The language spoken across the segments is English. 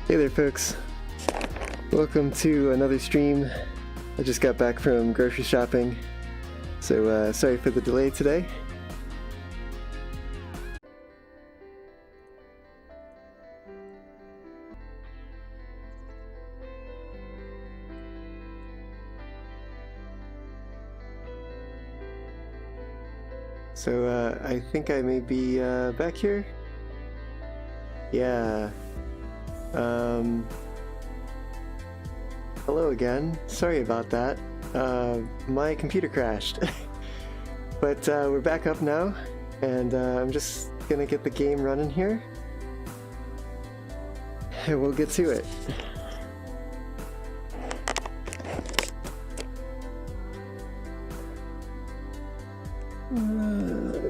Hey there folks, welcome to another stream. I just got back from grocery shopping, so sorry for the delay today. So I think I may be back here. Yeah. Hello again. Sorry about that. My computer crashed. But we're back up now, and I'm just gonna get the game running here. And we'll get to it.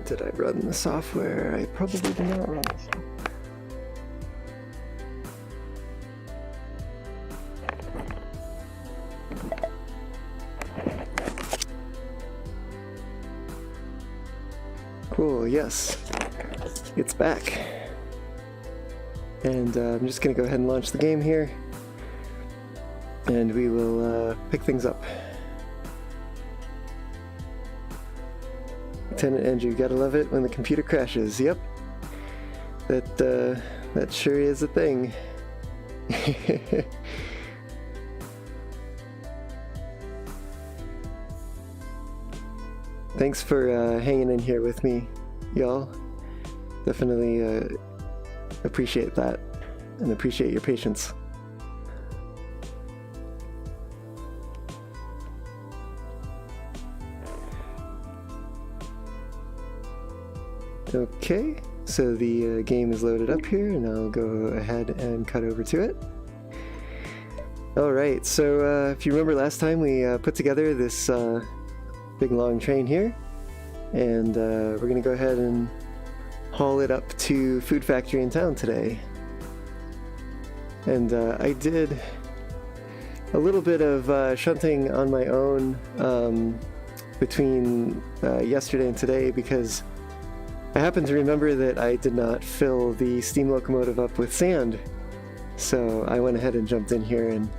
Did I run the software? I probably did not run the software. Cool, yes, it's back. And I'm just gonna go ahead and launch the game here, and we will pick things up. Lieutenant Andrew, gotta love it when the computer crashes. Yep, that sure is a thing. Thanks for hanging in here with me, y'all. Definitely appreciate that, and appreciate your patience. Okay, so the game is loaded up here, and I'll go ahead and cut over to it. Alright, so if you remember last time, we put together this big long train here, and we're gonna go ahead and haul it up to Food Factory in town today. And I did a little bit of shunting on my own between yesterday and today, because I happened to remember that I did not fill the steam locomotive up with sand. So I went ahead and jumped in here and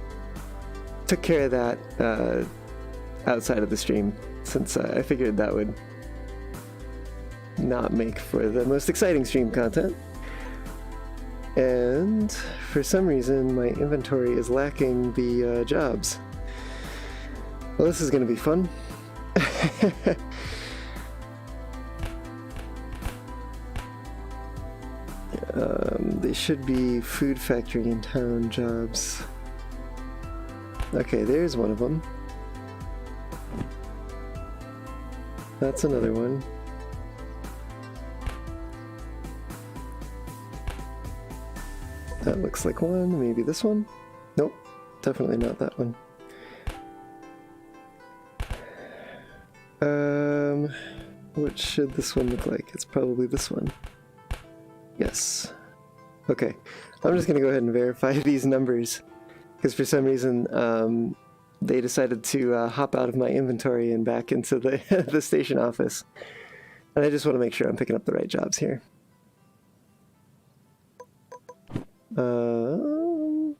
took care of that outside of the stream, since I figured that would not make for the most exciting stream content. And for some reason my inventory is lacking the jobs. Well, this is going to be fun. They should be Food Factory in town jobs. Okay, there's one of them. That's another one. That looks like one. Maybe this one? Nope, definitely not that one. What should this one look like? It's probably this one. Yes. Okay, I'm just gonna go ahead and verify these numbers, because for some reason they decided to hop out of my inventory and back into the, the station office. And I just want to make sure I'm picking up the right jobs here.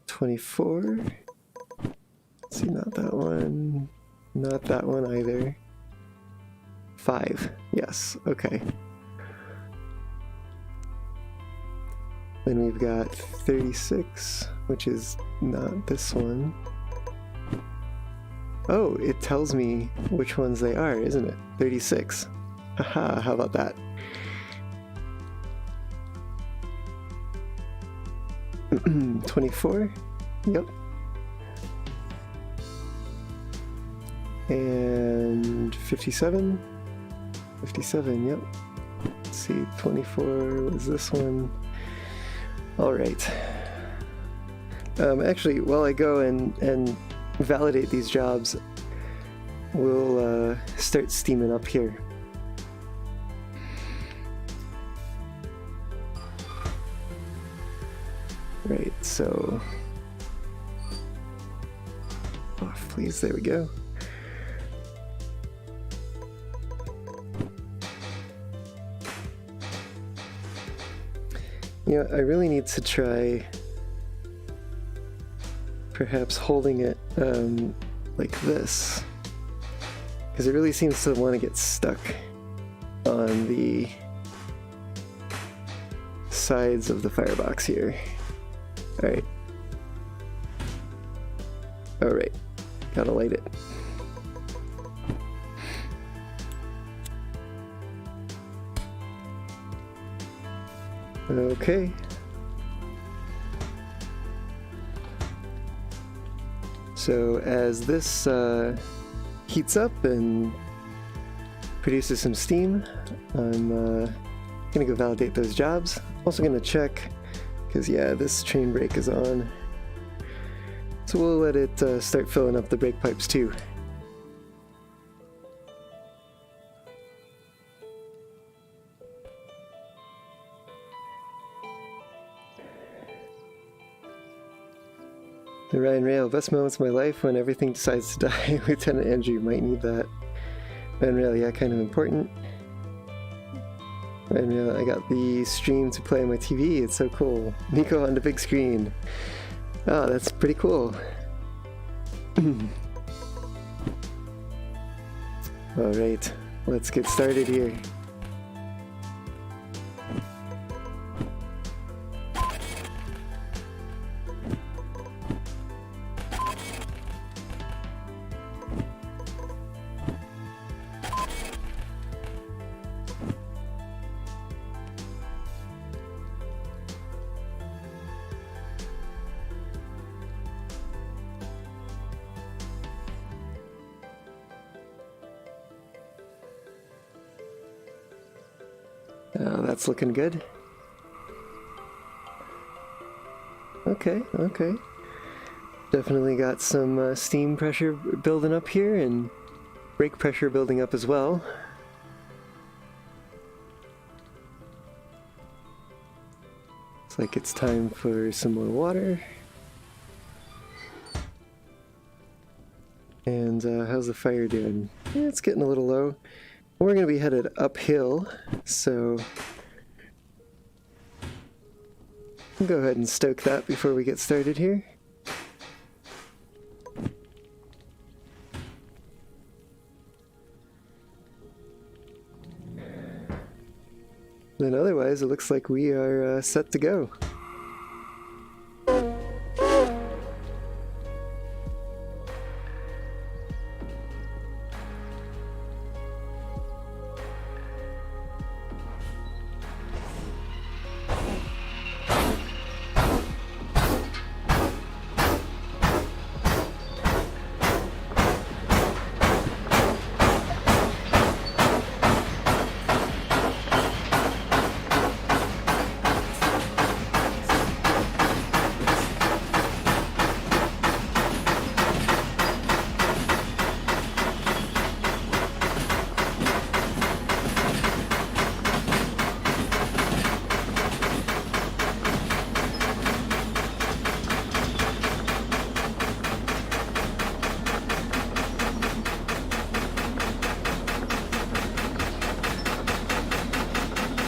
24. Let's see, not that one. Not that one either. 5. Yes, okay. Then we've got 36, which is not this one. Oh, it tells me which ones they are, isn't it? 36. Haha, how about that? $24? Yep. And 57? 57, yep. Let's see, 24 was this one. Alright. Actually, while I go and validate these jobs, we'll start steaming up here. Right, so off, please. There we go. You know, I really need to try perhaps holding it like this, because it really seems to want to get stuck on the sides of the firebox here. Alright. Alright. Gotta light it. Okay. So as this heats up and produces some steam, I'm gonna go validate those jobs. Also gonna check, because yeah, this train brake is on. So we'll let it start filling up the brake pipes too. The Ryan Rail, best moments of my life when everything decides to die. Lieutenant Andrew might need that. Ryan Rail, yeah, kind of important. Ryan Rail, I got the stream to play on my TV, it's so cool. Nico on the big screen. Oh, that's pretty cool. Alright, let's get started here. That's looking good. Okay, okay. Definitely got some steam pressure building up here and brake pressure building up as well. Looks like it's time for some more water. And how's the fire doing? Yeah, it's getting a little low. We're going to be headed uphill, so I'll go ahead and stoke that before we get started here. Then otherwise, it looks like we are set to go.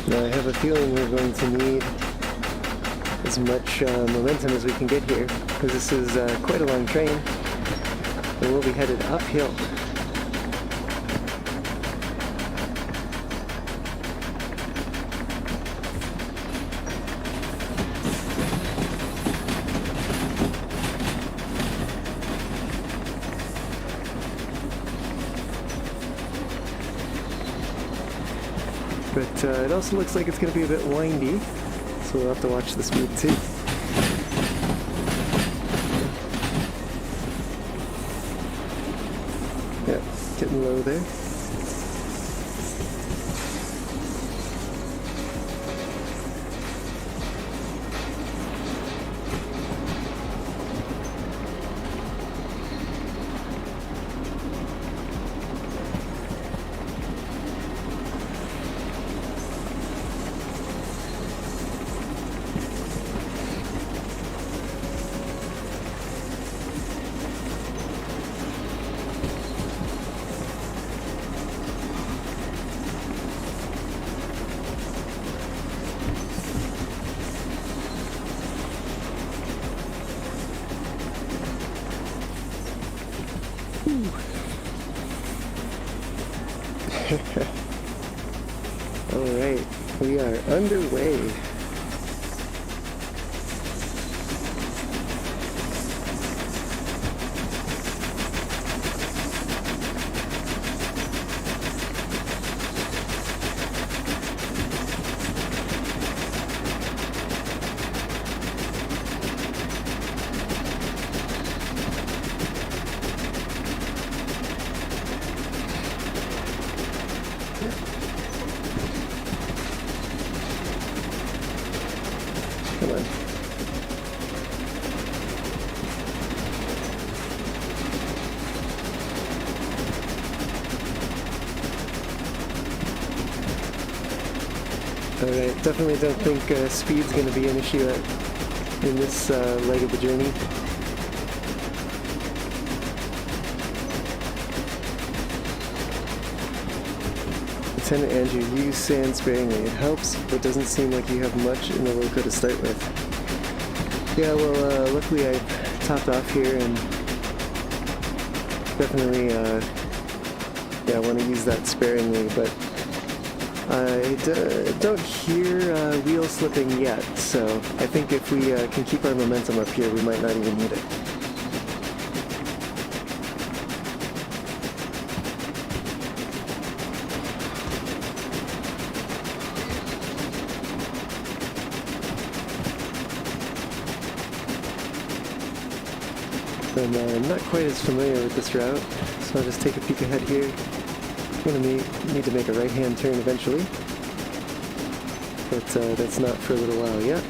Now I have a feeling we're going to need as much momentum as we can get here, because this is quite a long train, and we'll be headed uphill. But it also looks like it's going to be a bit windy, so we'll have to watch the speed too. Yeah, getting low there. Alright, we are underway. Come on. Alright, definitely don't think speed's going to be an issue in this leg of the journey. Lieutenant Andrew, use sand sparingly. It helps, but doesn't seem like you have much in the loco to start with. Yeah, well, luckily I topped off here and definitely, yeah, I want to use that sparingly, but I don't hear wheel slipping yet, so I think if we can keep our momentum up here, we might not even need it. I'm not quite as familiar with this route, so I'll just take a peek ahead here. I'm going to need to make a right-hand turn eventually, but that's not for a little while yet.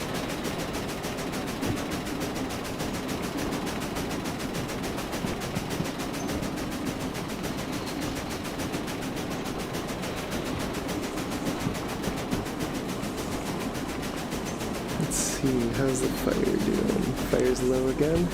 Let's see, how's the fire doing? Fire's low again.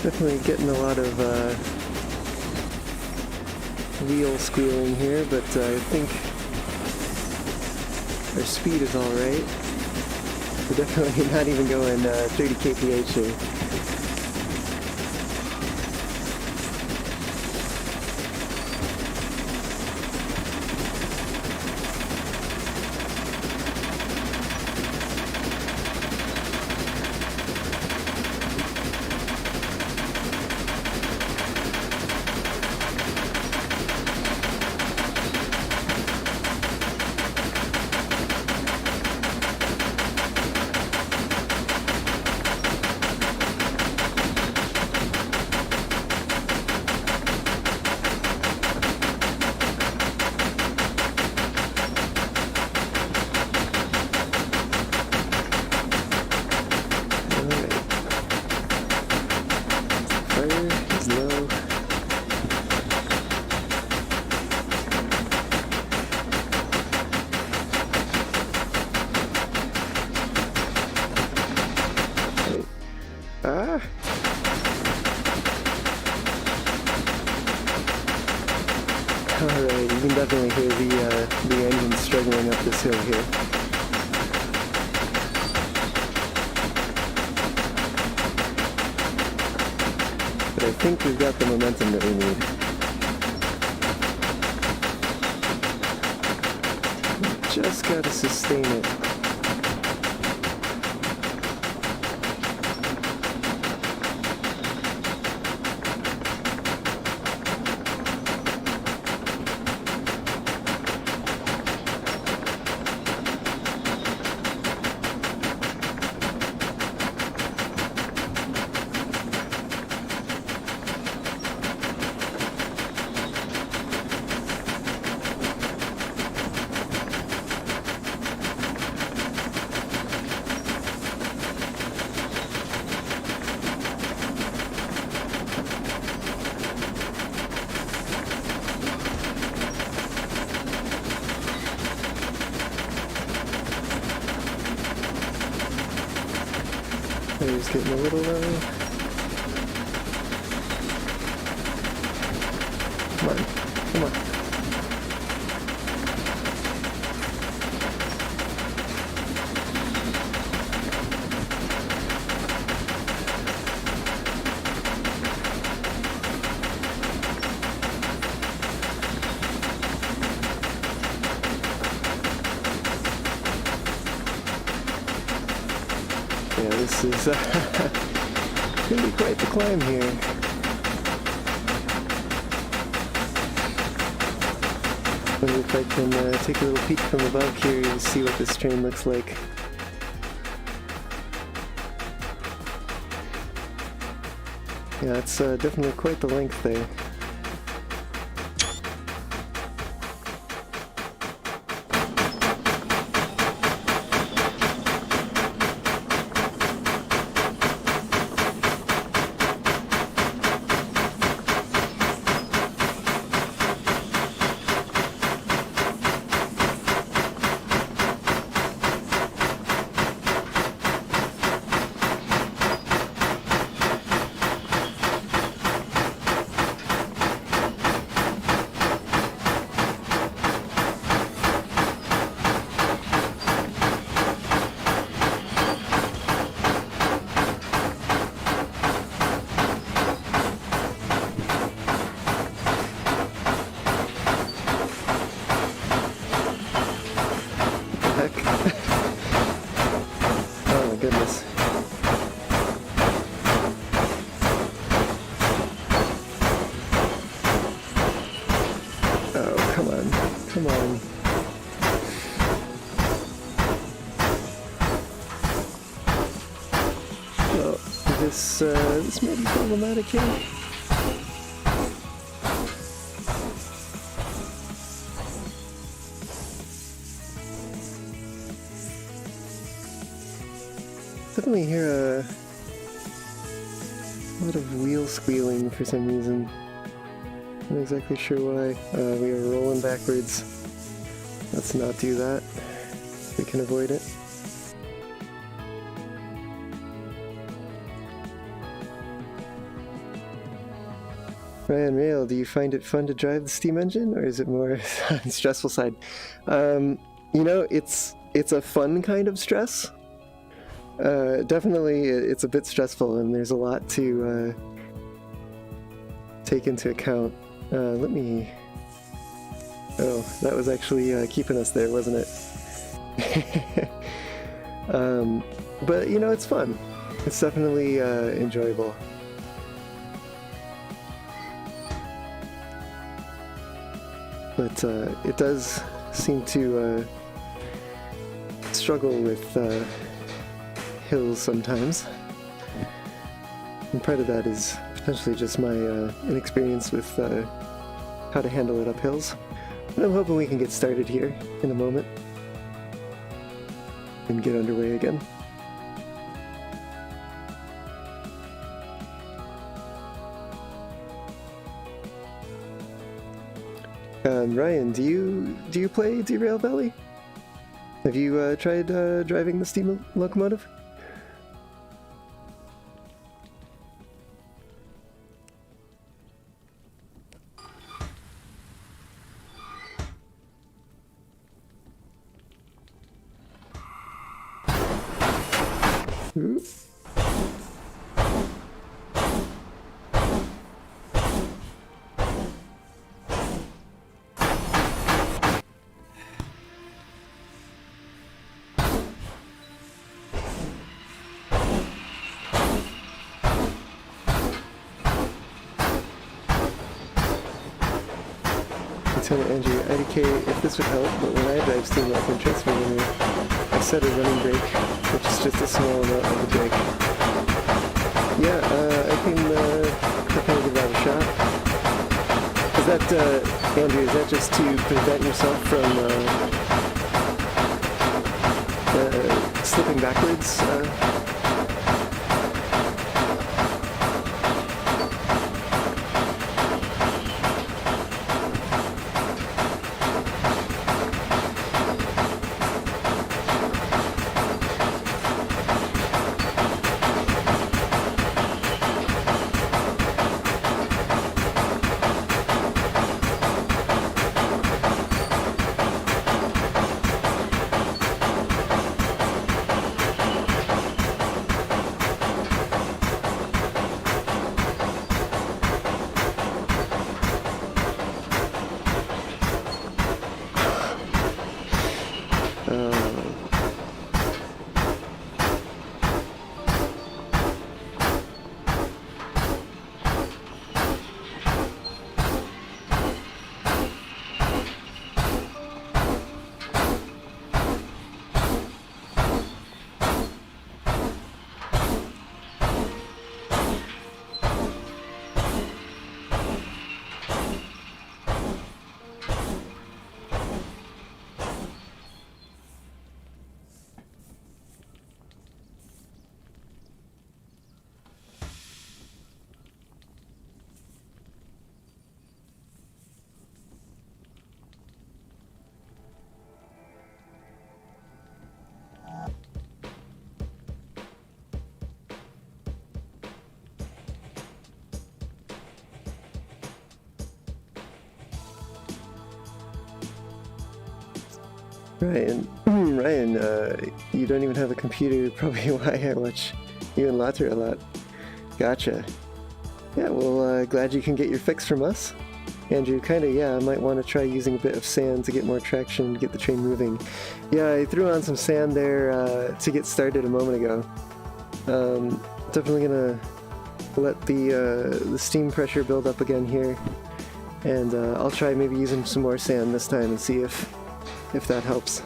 Definitely getting a lot of wheel squealing here, but I think our speed is alright. We're definitely not even going 30 kph here. Alright, you can definitely hear the engine struggling up this hill here. But I think we've got the momentum that we need. Just gotta sustain it. Fire's getting a little low. Come on. Come on. Yeah, this is gonna be quite the climb here. Wonder if I can take a little peek from above here to see what this train looks like. Yeah, it's definitely quite the length there. Oh my goodness. Oh, come on. Come on. Well, this may be problematic here. Definitely hear a lot of wheel squealing for some reason. Not exactly sure why. We are rolling backwards. Let's not do that. We can avoid it. Ryan Rail, do you find it fun to drive the steam engine, or is it more on the stressful side? You know, it's a fun kind of stress. Definitely it's a bit stressful, and there's a lot to take into account. Let me... Oh, that was actually keeping us there, wasn't it? But, you know, it's fun. It's definitely enjoyable. But it does seem to struggle with hills sometimes. And part of that is potentially just my inexperience with how to handle it up hills. But I'm hoping we can get started here in a moment and get underway again. Ryan, do you play Derail Valley? Have you tried driving the steam locomotive? Ooh. Lieutenant Andrew, IDK, if this would help, but when I drive steam locomotive transfer linear, I set a running brake, which is just a small amount of the brake. Yeah, I can definitely give that a shot. Is that, Andrew, is that just to prevent yourself from slipping backwards? Ryan, Ryan, you don't even have a computer, probably why I watch you and Latter a lot. Gotcha. Yeah, well, glad you can get your fix from us. Andrew, kinda, yeah, I might want to try using a bit of sand to get more traction, get the train moving. Yeah, I threw on some sand there to get started a moment ago. Definitely gonna let the steam pressure build up again here, and I'll try maybe using some more sand this time and see if that helps.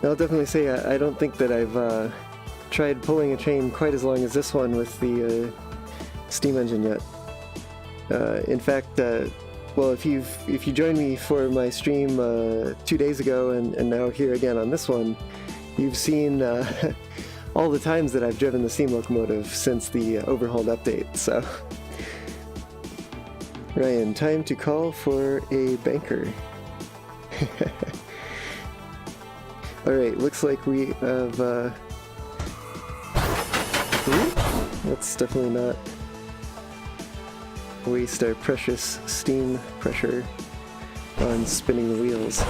I'll definitely say I don't think that I've tried pulling a train quite as long as this one with the steam engine yet. In fact, well, if you joined me for my stream 2 days ago and now here again on this one, you've seen all the times that I've driven the steam locomotive since the Overhauled update. So, Ryan, time to call for a banker. Alright, looks like we have, let's definitely not waste our precious steam pressure on spinning the wheels.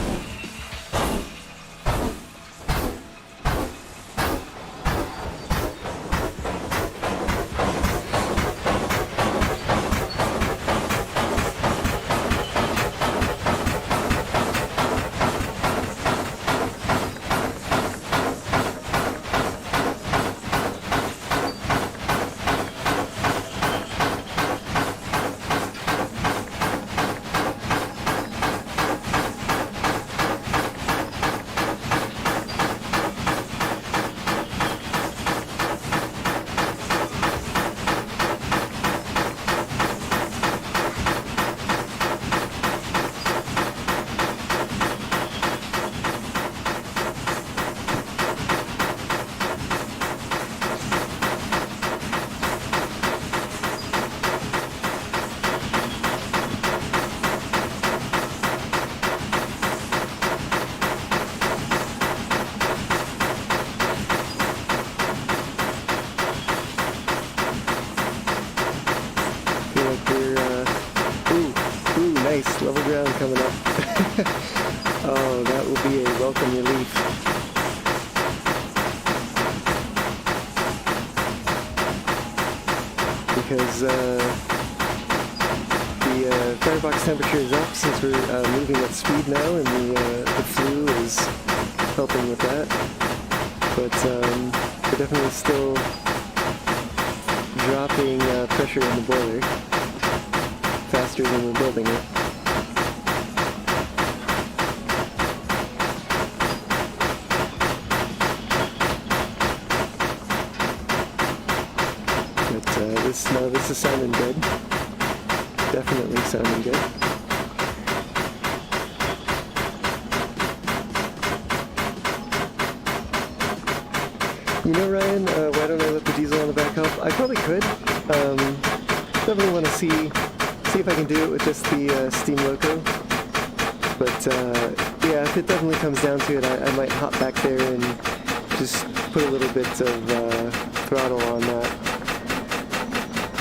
Nice, level ground coming up. Oh, that will be a welcome relief. Because the firebox temperature is up since we're moving at speed now, and the flue is helping with that. But we're definitely still dropping pressure in the boiler faster than we're building it. But this is sounding good. Definitely sounding good. You know, Ryan, why don't I let the diesel on the back help? I probably could. Definitely want to see if I can do it with just the steam loco. But yeah, if it definitely comes down to it, I might hop back there and just put a little bit of throttle on that.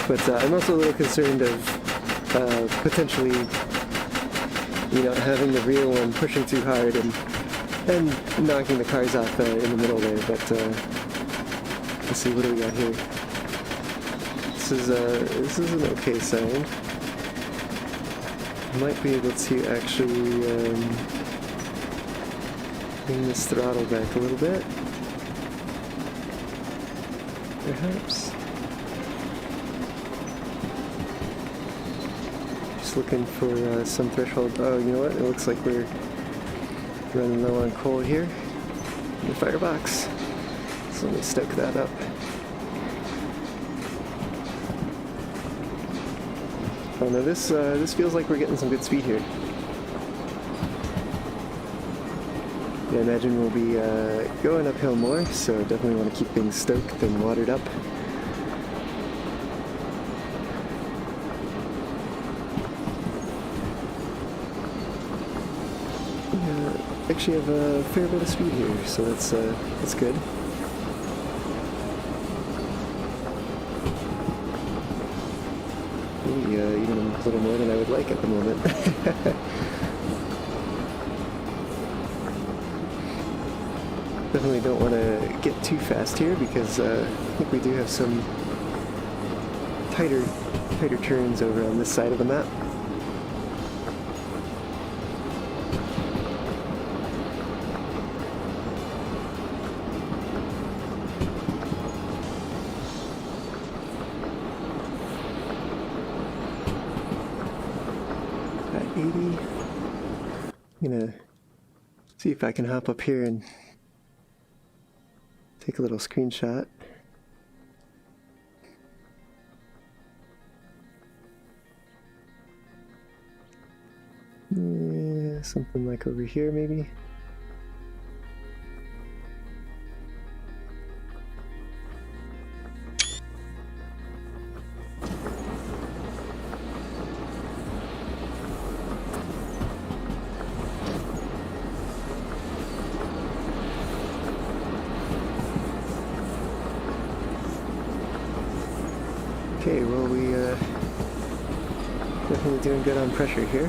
But I'm also a little concerned of potentially, you know, having the rear one pushing too hard and knocking the cars off in the middle there. But let's see, what do we got here? This is an okay sound. Might be able to actually bring this throttle back a little bit, perhaps. Just looking for some threshold. Oh, you know what? It looks like we're running low on coal here in the firebox. So let me stoke that up. Oh no, this feels like we're getting some good speed here. Yeah, I imagine we'll be going uphill more, so definitely want to keep things stoked and watered up. Yeah, actually have a fair bit of speed here, so that's good. maybe even a little more than I would like at the moment. Definitely don't want to get too fast here because I think we do have some tighter turns over on this side of the map. At 80, I'm gonna see if I can hop up here and take a little screenshot. Yeah, something like over here maybe. Okay, well we definitely doing good on pressure here.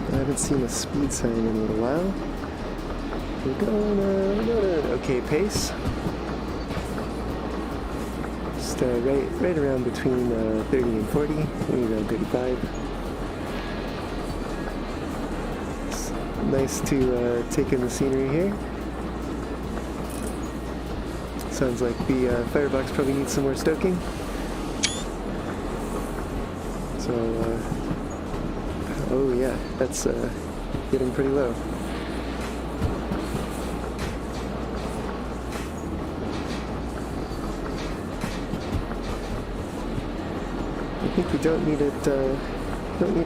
I haven't seen a speed sign in a little while. We're going at an okay pace. Just right around between 30 and 40, maybe around 35. It's nice to take in the scenery here. Sounds like the firebox probably needs some more stoking. So, oh yeah, that's getting pretty low. I think we don't need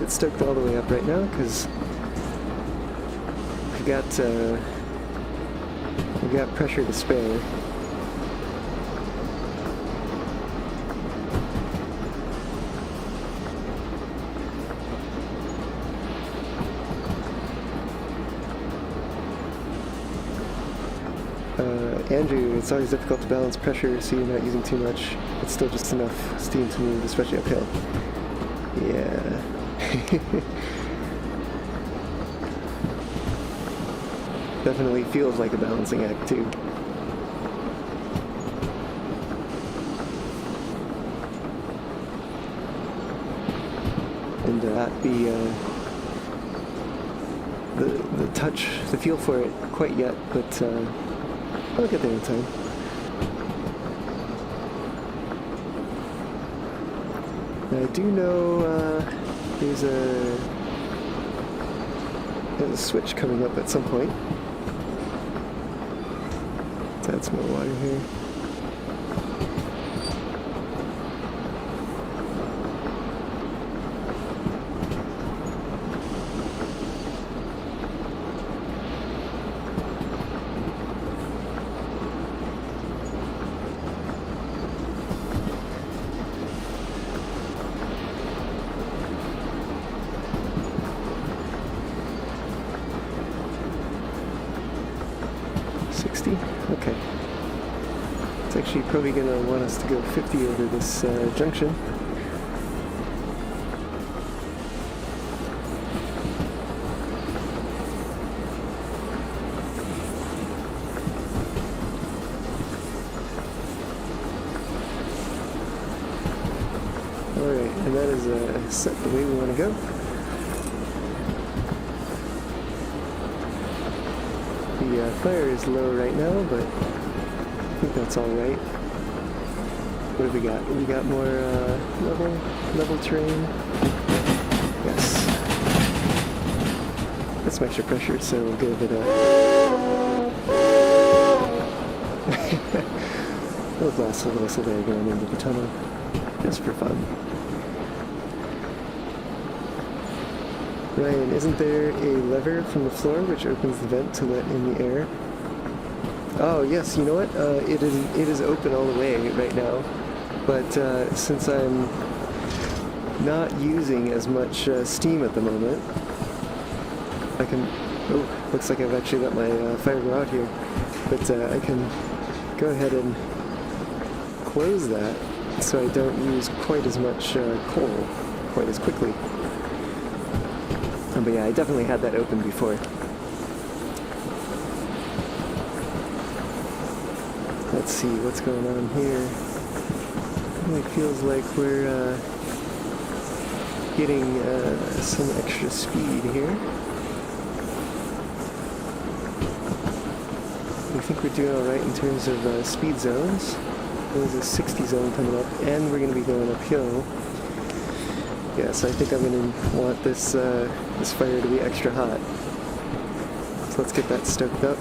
it stoked all the way up right now because we got pressure to spare. Andrew, it's always difficult to balance pressure so you're not using too much. It's still just enough steam to move, especially uphill. Yeah. Definitely feels like a balancing act too. And not be the touch, the feel for it quite yet, but I'll get there in time. Now, I do know there's a switch coming up at some point. Let's add some more water here. Okay. It's actually probably going to want us to go 50 over this junction. Alright, and that is set the way we want to go. The fire is low right now, but I think that's all right. What have we got? We got more level terrain. Yes. Got some extra pressure, so we'll get a bit of little glass of whistle there going into the tunnel, just for fun. Ryan, isn't there a lever from the floor which opens the vent to let in the air? Oh yes, you know what? It is open all the way right now, but since I'm not using as much steam at the moment, I can... Oh, looks like I've actually let my fire go out here. But I can go ahead and close that so I don't use quite as much coal quite as quickly. But yeah, I definitely had that open before. Let's see what's going on here. It feels like we're getting some extra speed here. I think we're doing alright in terms of speed zones. There's a 60 zone coming up, and we're going to be going uphill. Yeah, so I think I'm going to want this, this fire to be extra hot. So let's get that stoked up.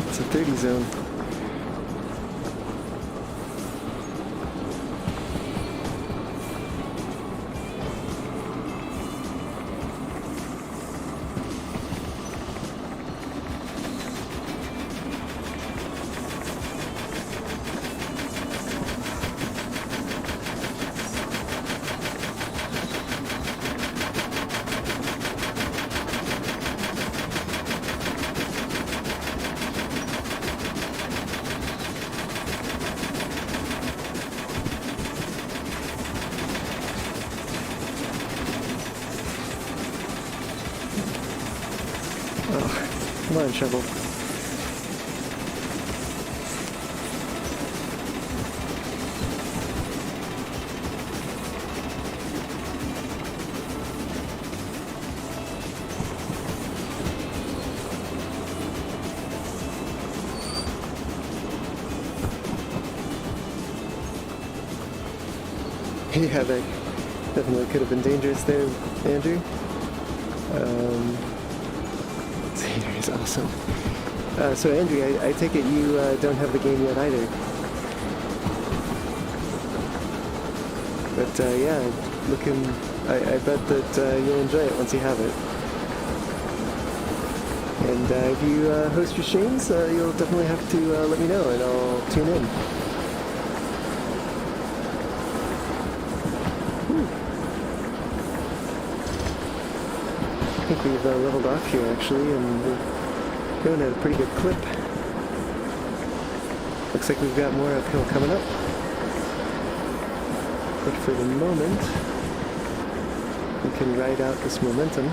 It's a 30 zone. Oh, come on, shovel. Yeah, that definitely could have been dangerous there, Andrew. Seder is awesome. So Andrew, I take it you don't have the game yet either. But yeah, I bet that you'll enjoy it once you have it. And if you host your streams, you'll definitely have to let me know and I'll tune in. I think we've leveled off here actually, and we're going at a pretty good clip. Looks like we've got more uphill coming up. But for the moment, we can ride out this momentum.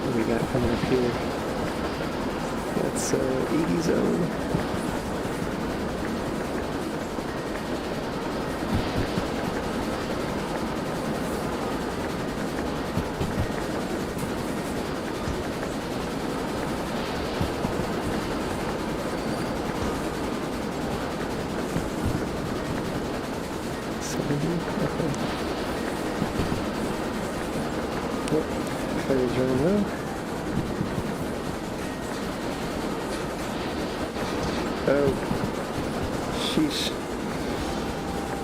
What we got coming up here? That's 80 zone. Fire's running low. Oh, sheesh.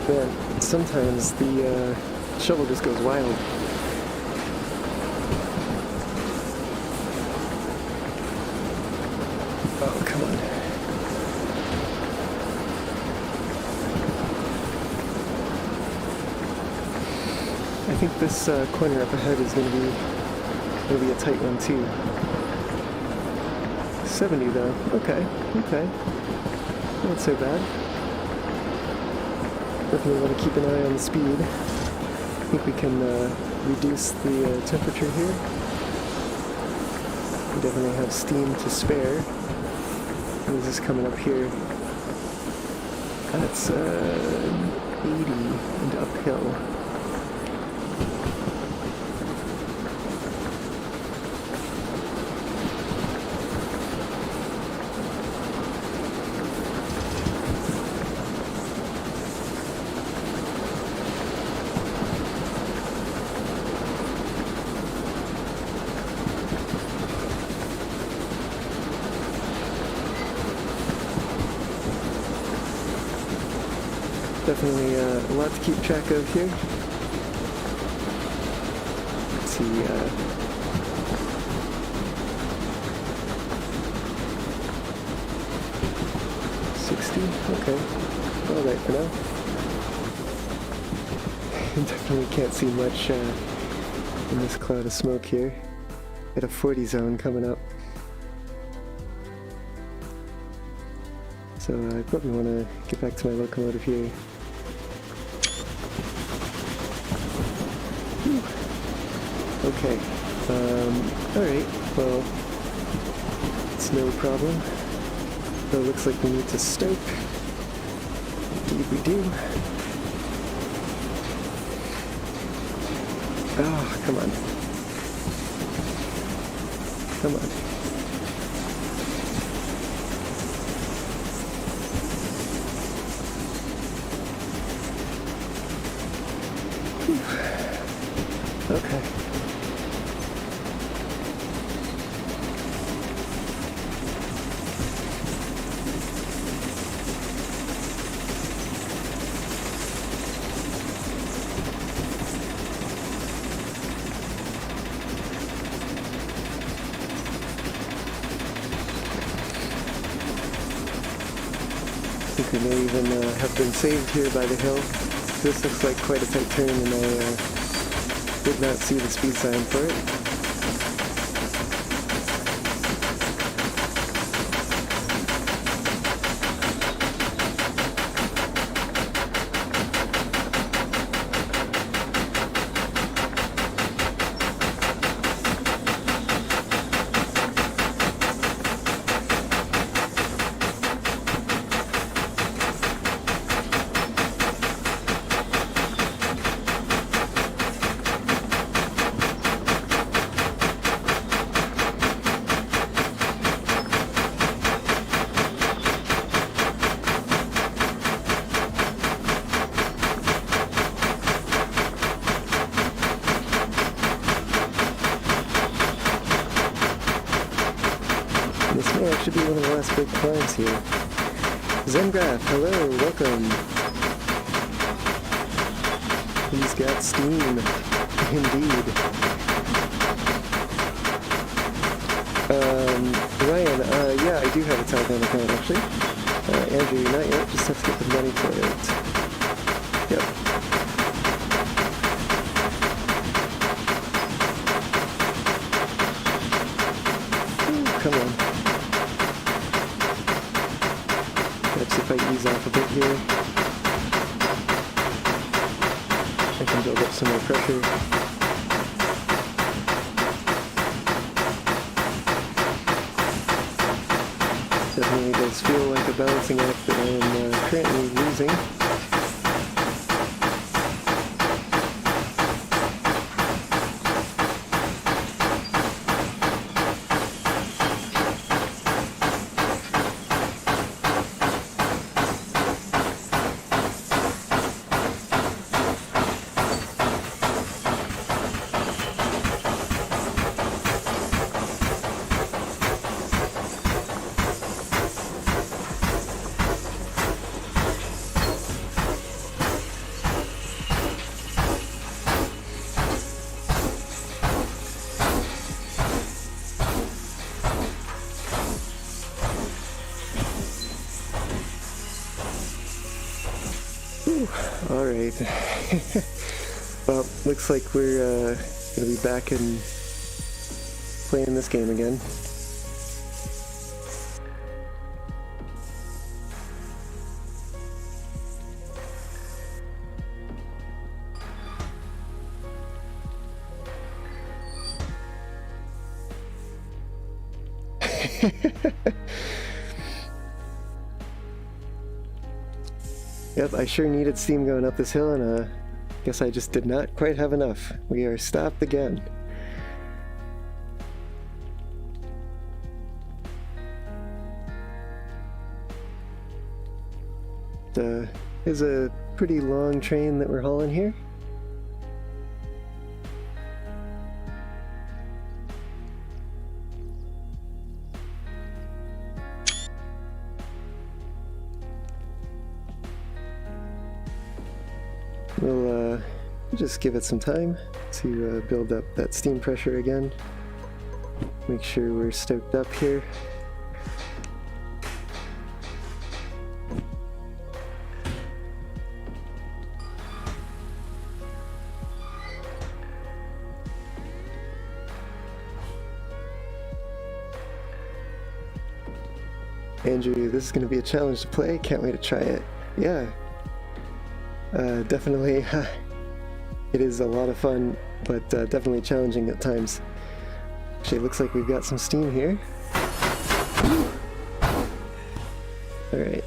Man, sometimes the shovel just goes wild. Oh, come on. I think this corner up ahead is going to be a tight one too. 70 though. Okay. Not so bad. Definitely want to keep an eye on the speed. I think we can reduce the temperature here. We definitely have steam to spare. What is this coming up here? That's 80 and uphill. Definitely a lot to keep track of here. Let's see, 60, okay, alright for now. Definitely can't see much in this cloud of smoke here. Got a 40 zone coming up. So I probably want to get back to my locomotive here. Okay, alright, well, it's no problem. Though it looks like we need to stoke. Indeed we do. Oh, come on. Come on. Whew. Okay. I think we may even have been saved here by the hill. This looks like quite a tight turn, and I did not see the speed sign for it. This may actually be one of the last big climbs here. Zengraph, hello, welcome. He's got steam, indeed. Ryan, yeah, I do have a Telegram account actually. Andrew, not yet, just have to get the money for it. Yep. Ooh, come on. Let's see if I ease off a bit here. I can build up some more pressure. Definitely does feel like a balancing act that I am currently losing. Alright. Well, looks like we're gonna be back and playing this game again. Yep, I sure needed steam going up this hill, and guess I just did not quite have enough. We are stopped again. Is a pretty long train that we're hauling here. We'll just give it some time to build up that steam pressure again. Make sure we're stoked up here. Andrew, this is going to be a challenge to play. Can't wait to try it. Yeah. Definitely, it is a lot of fun, but definitely challenging at times. Actually, it looks like we've got some steam here. Alright.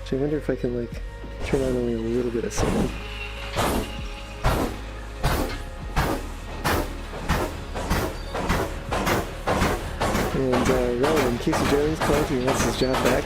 Actually, I wonder if I can, like, turn on only a little bit of sound. And, Rowan, Casey Jones called, he wants his job back.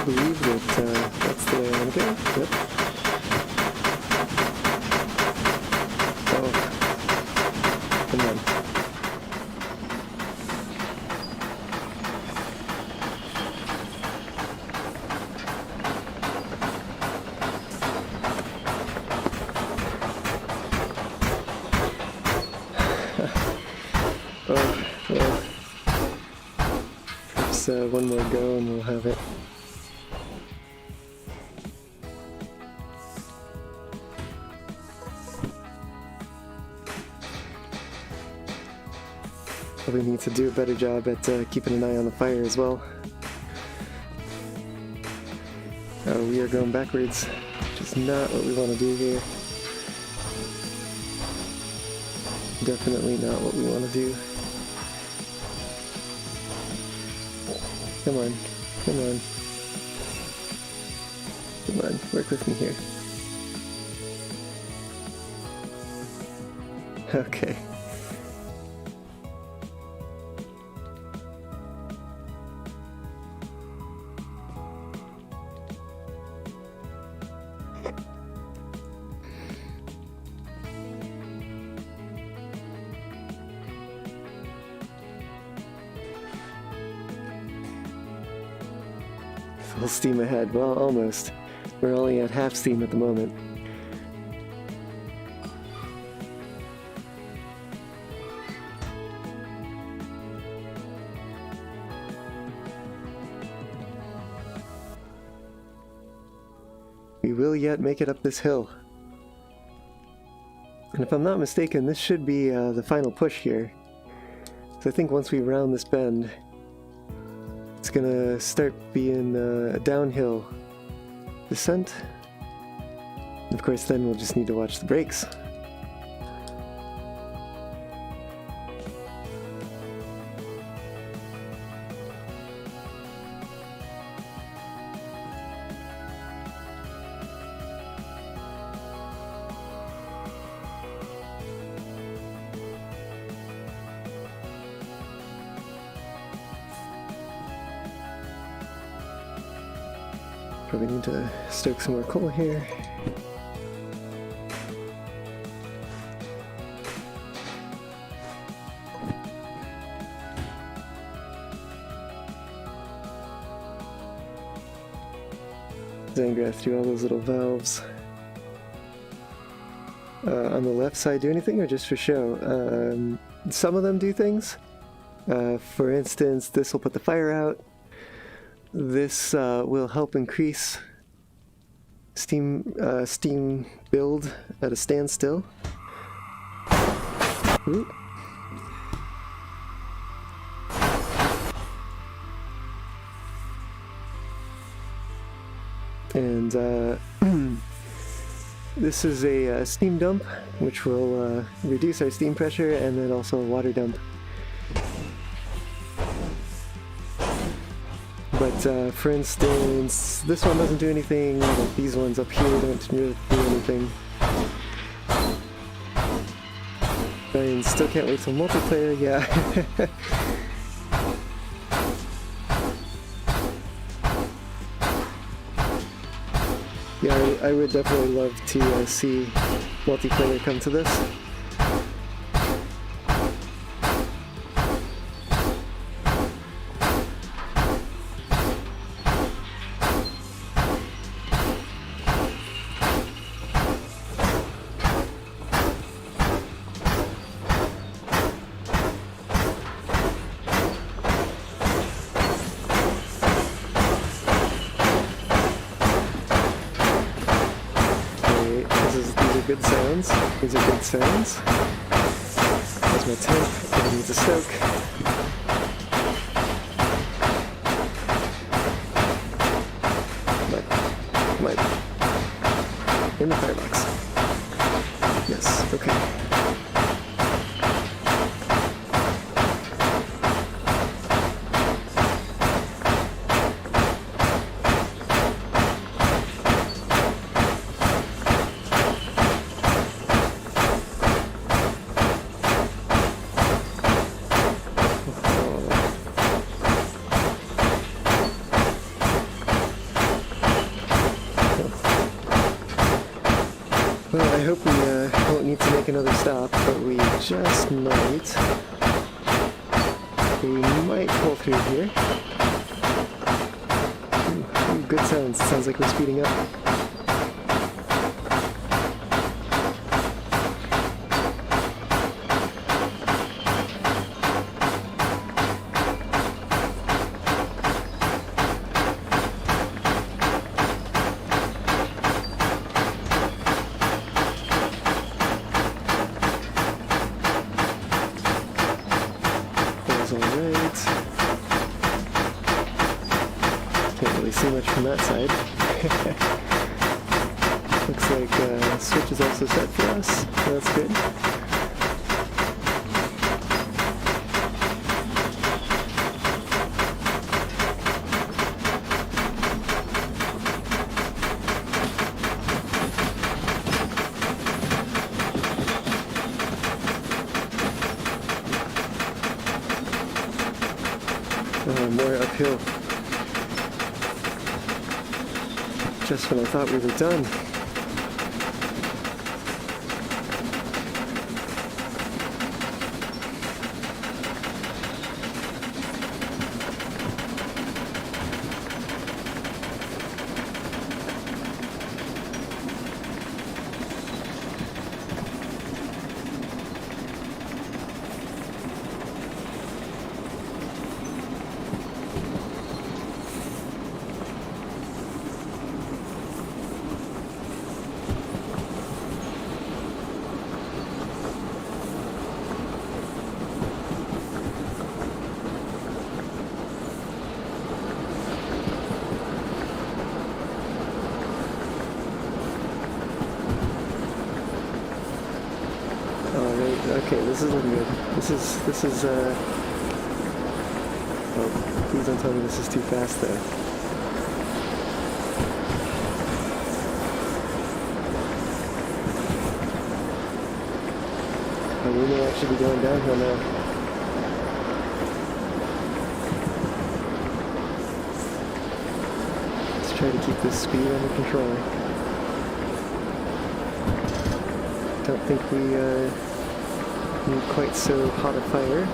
Believe that that's the way I want to go. Yep. Oh. Come on. Oh, well. Perhaps one more go and we'll have it. Probably need to do a better job at keeping an eye on the fire as well. Oh, we are going backwards, which is not what we want to do here. Definitely not what we want to do. Come on, come on. Come on, work with me here. Okay. full steam ahead. Well, almost. We're only at half steam at the moment. We will yet make it up this hill. And if I'm not mistaken, this should be the final push here. So I think once we round this bend, it's gonna start being a downhill descent. Of course, then we'll just need to watch the brakes. Probably need to stoke some more coal here. Then go through all those little valves. On the left side do anything or just for show? Some of them do things. For instance, this will put the fire out. This will help increase steam build at a standstill. Ooh. And this is a steam dump, which will reduce our steam pressure, and then also a water dump. But for instance, this one doesn't do anything, like these ones up here don't really do anything. I still can't wait till multiplayer, yeah. Yeah, I would definitely love to see multiplayer come to this. Good sounds. These are good sounds. There's my tank. I need to stoke. In the firebox. Yes, okay. Well, I hope we won't need to make another stop, but we just might. We might pull through here. Ooh, good sounds. Sounds like we're speeding up. Alright. Can't really see much from that side. Looks like switch is also set for us, so that's good. More uphill. Just when I thought we were done. Okay, this is looking good. This is, oh, please don't tell me this is too fast, though. Oh, we may actually be going downhill now. Let's try to keep this speed under control. Don't think we need quite so hot a fire.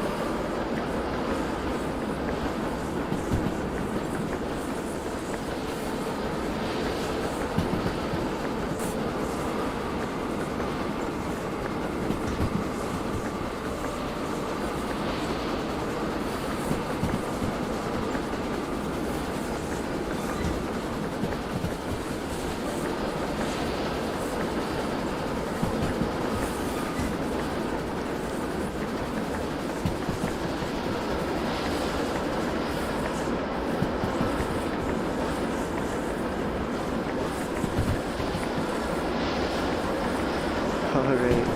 Alright,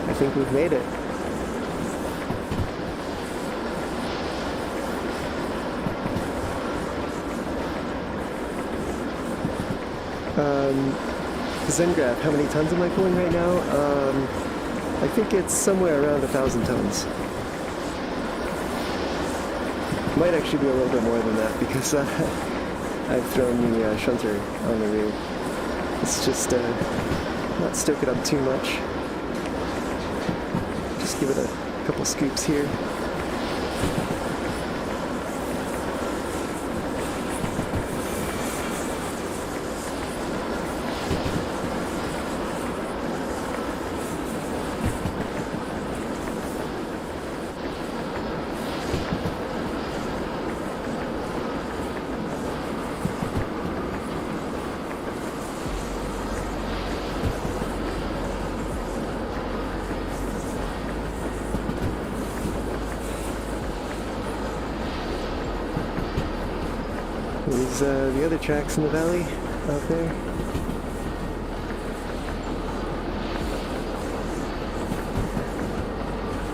I think we've made it. Zengraph, how many tons am I pulling right now? I think it's somewhere around 1,000 tons. Might actually be a little bit more than that because I've thrown the shunter on the rear. It's just not stoke it up too much. Just give it a couple scoops here. There's the other tracks in the valley out there.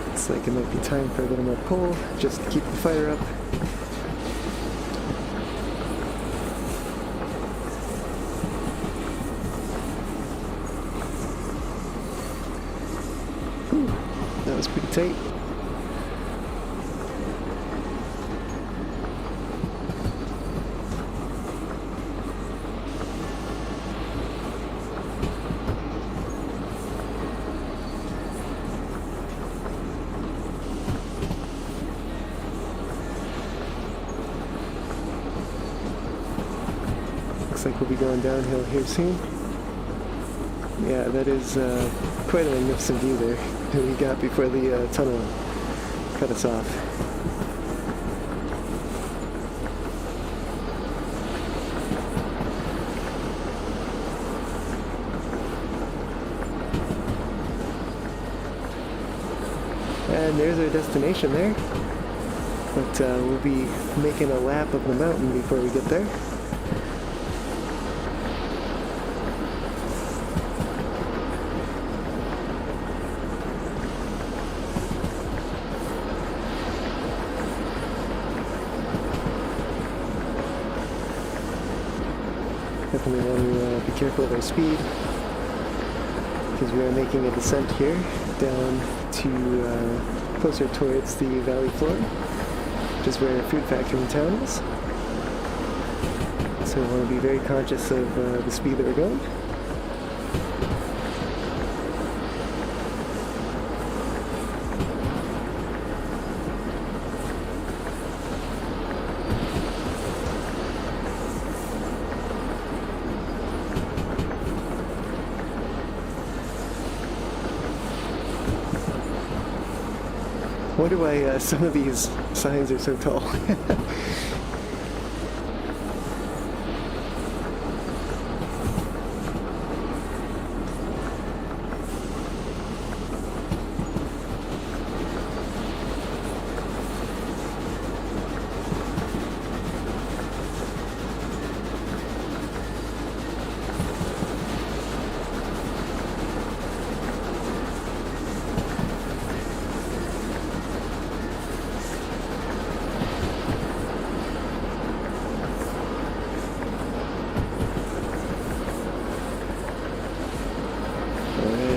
Looks like it might be time for a little more coal, just to keep the fire up. Whew, that was pretty tight. Looks like we'll be going downhill here soon. Yeah, that is quite a magnificent view there that we got before the tunnel cut us off. And there's our destination there. But we'll be making a lap of the mountain before we get there. Definitely want to be careful of our speed because we are making a descent here down to closer towards the valley floor, which is where a food factory in town is. So we want to be very conscious of the speed that we're going. I wonder why some of these signs are so tall.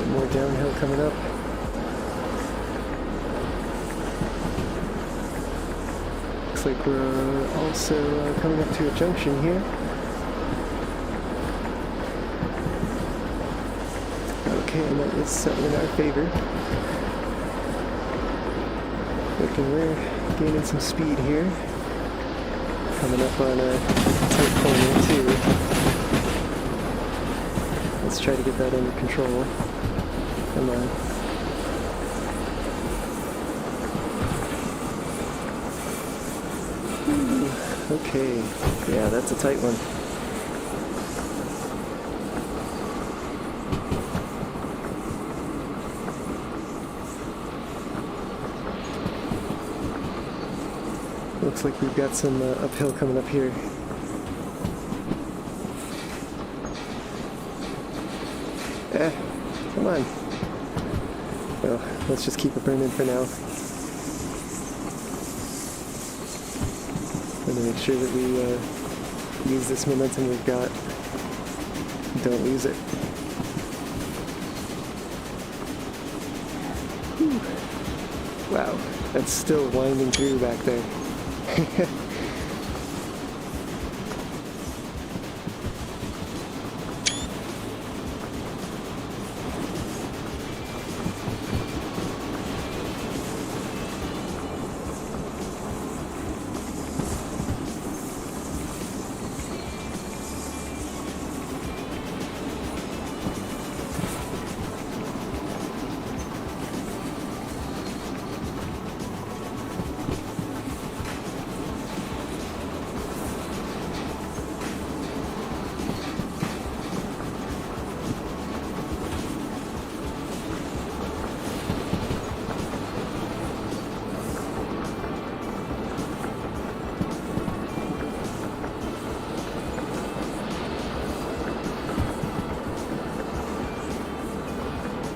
Alright, more downhill coming up. Looks like we're also coming up to a junction here. Okay, and that is in our favor. Looking, we're gaining some speed here. Coming up on a tight corner too. Let's try to get that under control. Come on. Ooh, okay, yeah, that's a tight one. Looks like we've got some uphill coming up here. Come on. Well, let's just keep it burning for now. I'm gonna make sure that we use this momentum we've got. Don't lose it. Whew. Wow, that's still winding through back there.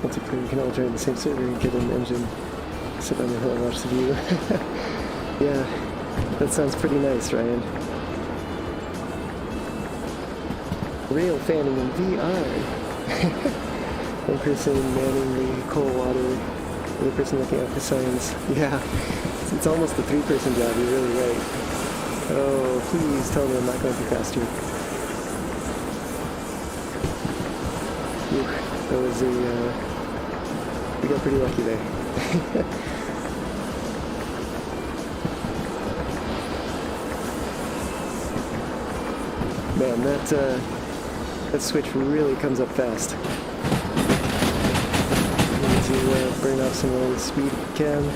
Hopefully we can all join the same server and get an engine, sit on the hill and watch the view. Yeah, that sounds pretty nice, Ryan. Rail fanning in VR. One person manning the coal water, the other person looking out for signs. Yeah, it's almost a three-person job, you're really right. Oh, please tell me I'm not going too fast here. Ooh, that was a... we got pretty lucky there. Man, that switch really comes up fast. Need to burn off some of the speed if we can.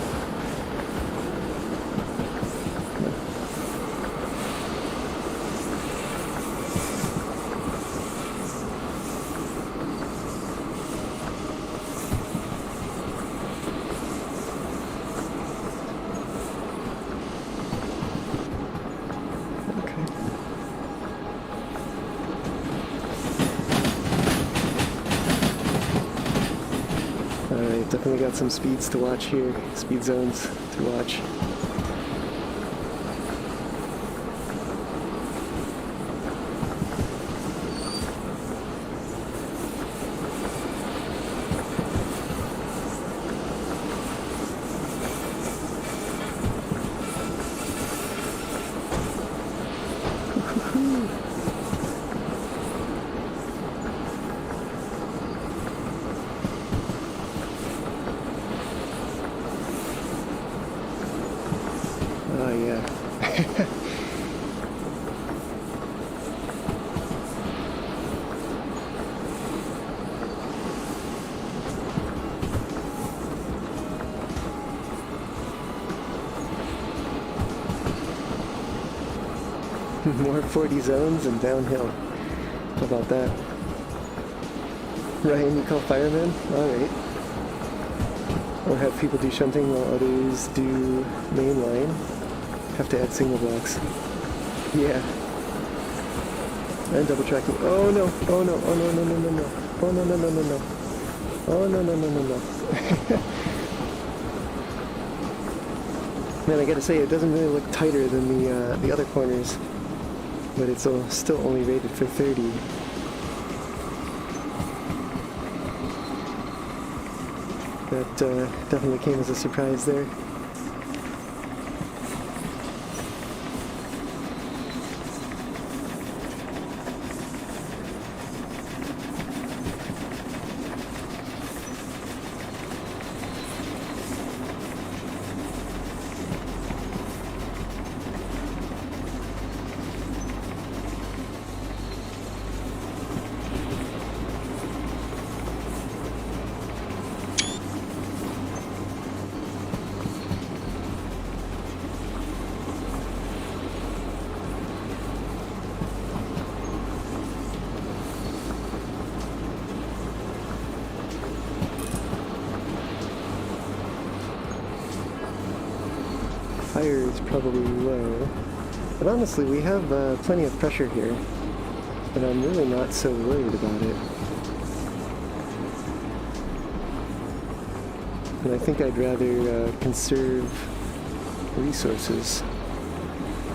Definitely got some speeds to watch here, speed zones to watch. Oh yeah. More 40 zones and downhill. How about that? Ryan, you call firemen? Alright. Or have people do shunting while others do mainline. Have to add signal blocks. Yeah. And double tracking. Oh no! Oh no! Oh no! No! No! No! No! Oh no! No! No! No! No! Oh no! No! No! No! No! Man, I gotta say, it doesn't really look tighter than the other corners, but it's still only rated for 30. That definitely came as a surprise there. Fire is probably low, but honestly we have plenty of pressure here, and I'm really not so worried about it. And I think I'd rather conserve resources,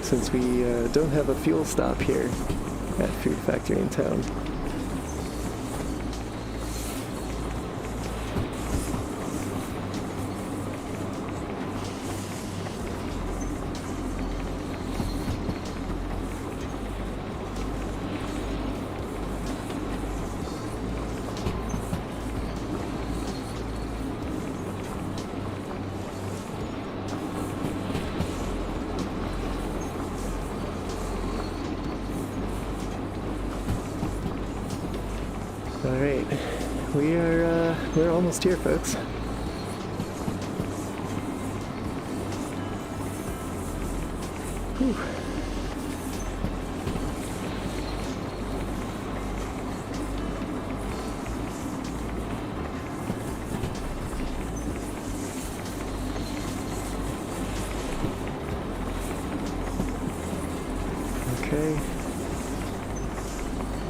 since we don't have a fuel stop here at Food Factory in town. Alright, we're almost here, folks. Whew. Okay.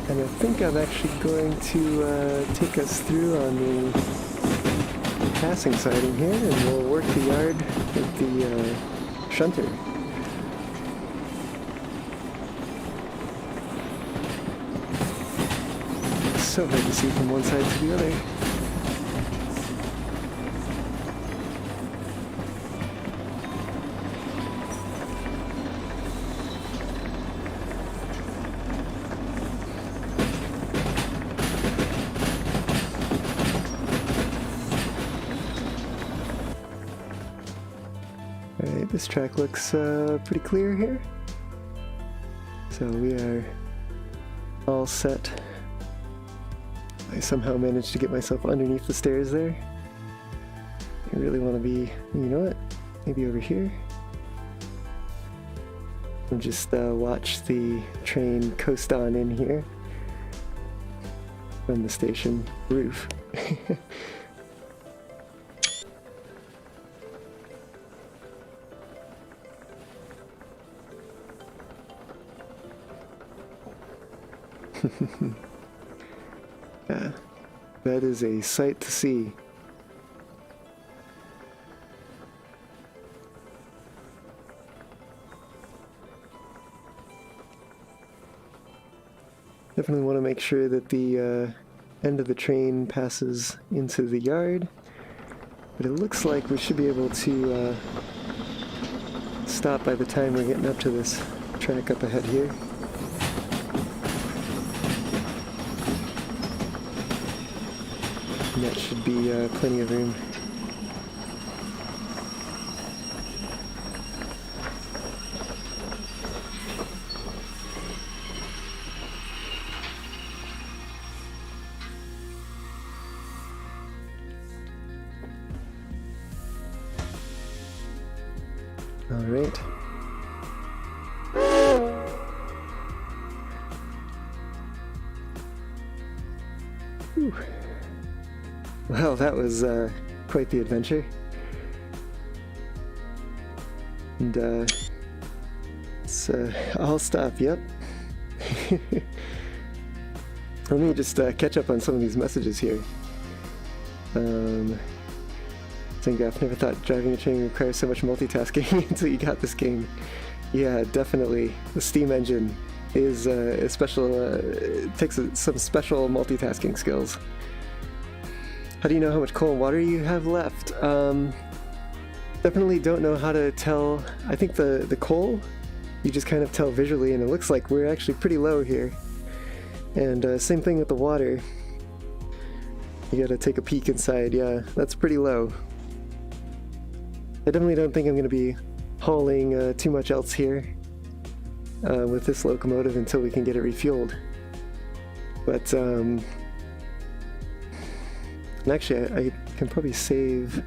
And I think I'm actually going to take us through on the passing siding here, and we'll work the yard with the shunter. It's so hard to see from one side to the other. Alright, this track looks pretty clear here. So we are all set. I somehow managed to get myself underneath the stairs there. I really want to be, you know what, maybe over here. And just watch the train coast on in here from the station roof. Yeah, that is a sight to see. Definitely want to make sure that the end of the train passes into the yard, but it looks like we should be able to stop by the time we're getting up to this track up ahead here. And that should be plenty of room. All right. Whew. Well, that was quite the adventure. And I'll stop, yep. Let me just catch up on some of these messages here. I've never thought driving a train requires so much multitasking until you got this game. Yeah, definitely. The steam engine is a special, it takes some special multitasking skills. How do you know how much coal and water you have left? Definitely don't know how to tell. I think the coal, you just kind of tell visually, and it looks like we're actually pretty low here. And same thing with the water. You gotta take a peek inside. Yeah, that's pretty low. I definitely don't think I'm gonna be hauling too much else here with this locomotive until we can get it refueled. But and actually I can probably save.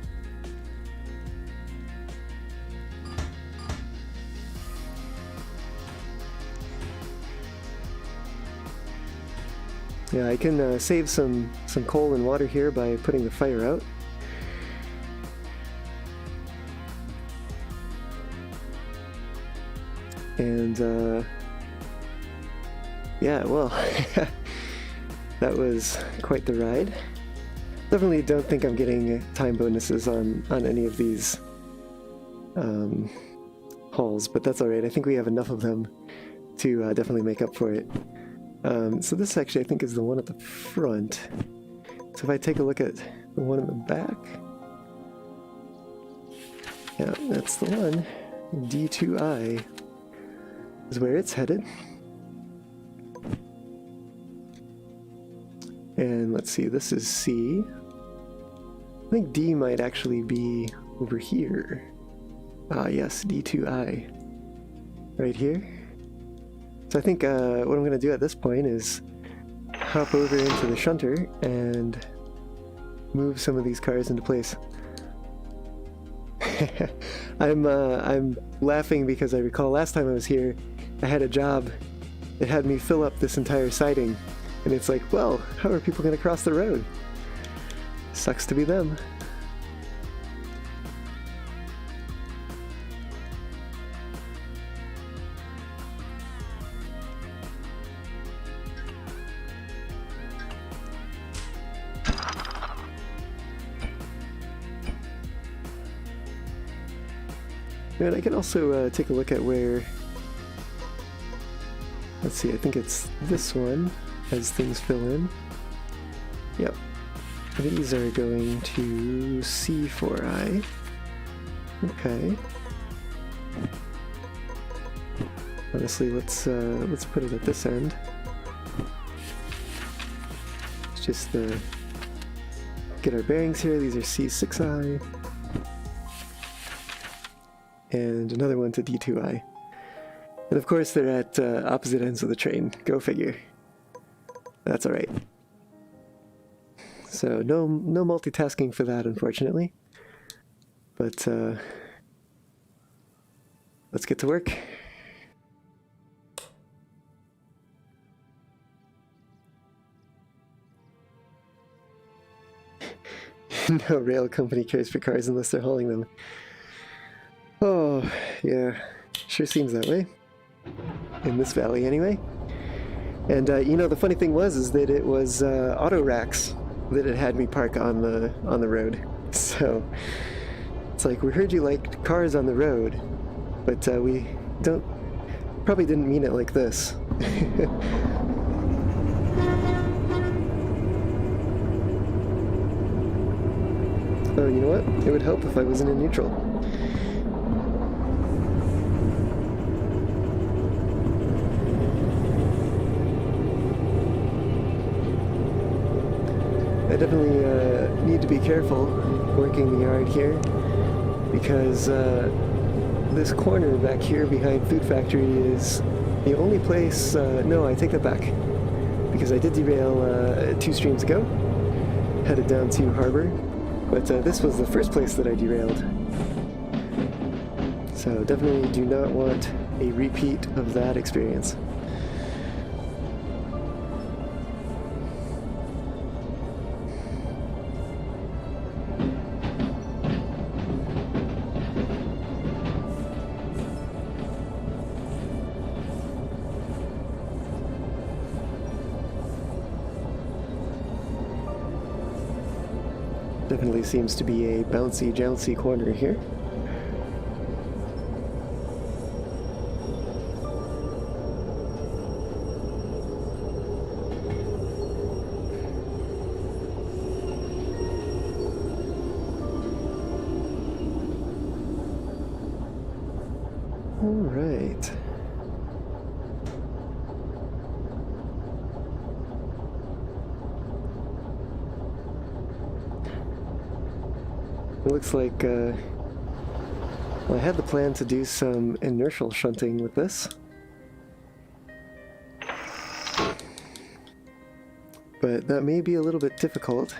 Yeah, I can save some coal and water here by putting the fire out. And yeah, well, that was quite the ride. Definitely don't think I'm getting time bonuses on any of these hauls, but that's alright. I think we have enough of them to definitely make up for it. So this actually I think is the one at the front. So if I take a look at the one in the back, yeah, that's the one. D2I is where it's headed. And let's see, this is C. I think D might actually be over here. Ah, yes, D2I. Right here. So I think what I'm going to do at this point is hop over into the shunter and move some of these cars into place. I'm laughing because I recall last time I was here, I had a job that had me fill up this entire siding. And it's like, well, how are people going to cross the road? Sucks to be them. And I can also take a look at where, let's see, I think it's this one as things fill in. Yep. These are going to C4I. Okay. Honestly, let's put it at this end. It's just get our bearings here. These are C6I. And another one to D2I. And of course they're at opposite ends of the train. Go figure. That's alright. So no multitasking for that, unfortunately. But let's get to work. No rail company cares for cars unless they're hauling them. Oh, yeah, sure seems that way. In this valley, anyway. And, you know, the funny thing is that it was auto racks that it had me park on the road. So, it's like, we heard you liked cars on the road, but we probably didn't mean it like this. Oh, you know what? It would help if I wasn't in neutral. I definitely need to be careful working the yard here because this corner back here behind Food Factory is the only place, no, I take that back, because I did derail 2 streams ago, headed down to Harbor, but this was the first place that I derailed. So definitely do not want a repeat of that experience. Definitely seems to be a bouncy, jouncy corner here. right. It looks like, well, I had the plan to do some inertial shunting with this. But that may be a little bit difficult,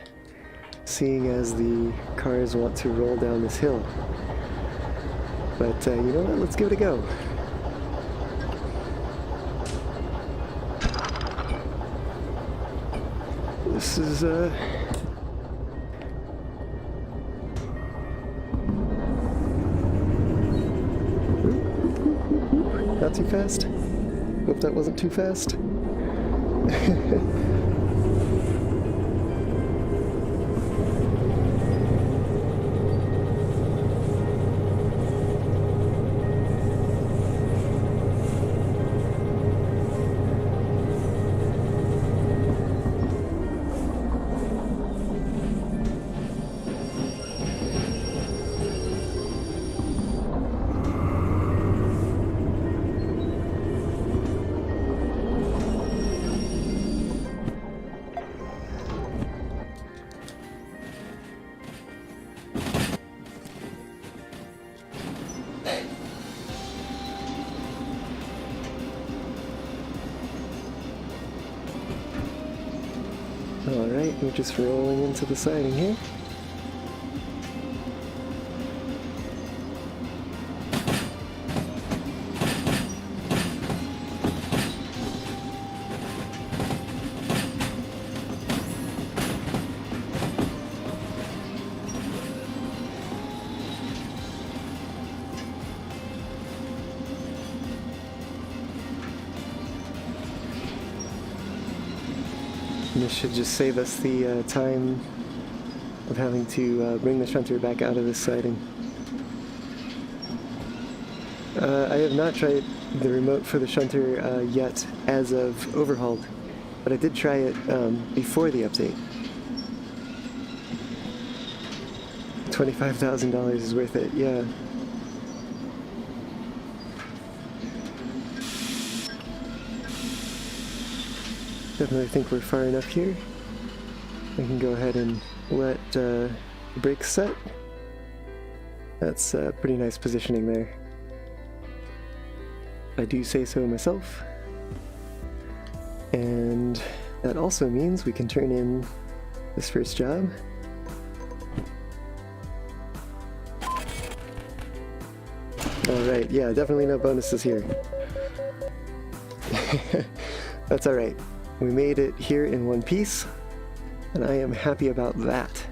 seeing as the cars want to roll down this hill. But you know what, let's give it a go. This is, not too fast. Hope that wasn't too fast. Alright, we're just rolling into the siding here. And this should just save us the time of having to bring the shunter back out of this siding. I have not tried the remote for the shunter yet as of Overhauled, but I did try it before the update. $25,000 is worth it, yeah. Definitely think we're far enough here. I can go ahead and let the brakes set. That's pretty nice positioning there. I do say so myself. And that also means we can turn in this first job. Alright, yeah, definitely no bonuses here. That's alright. We made it here in one piece, and I am happy about that.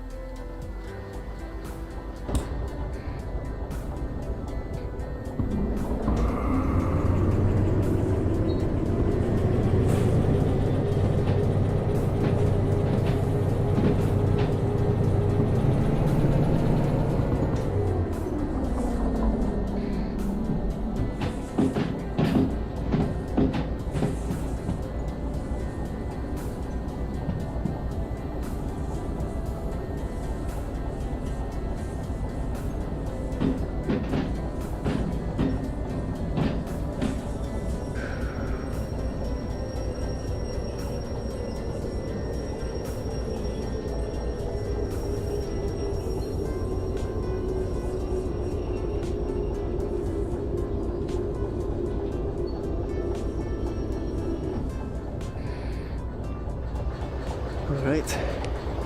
Alright,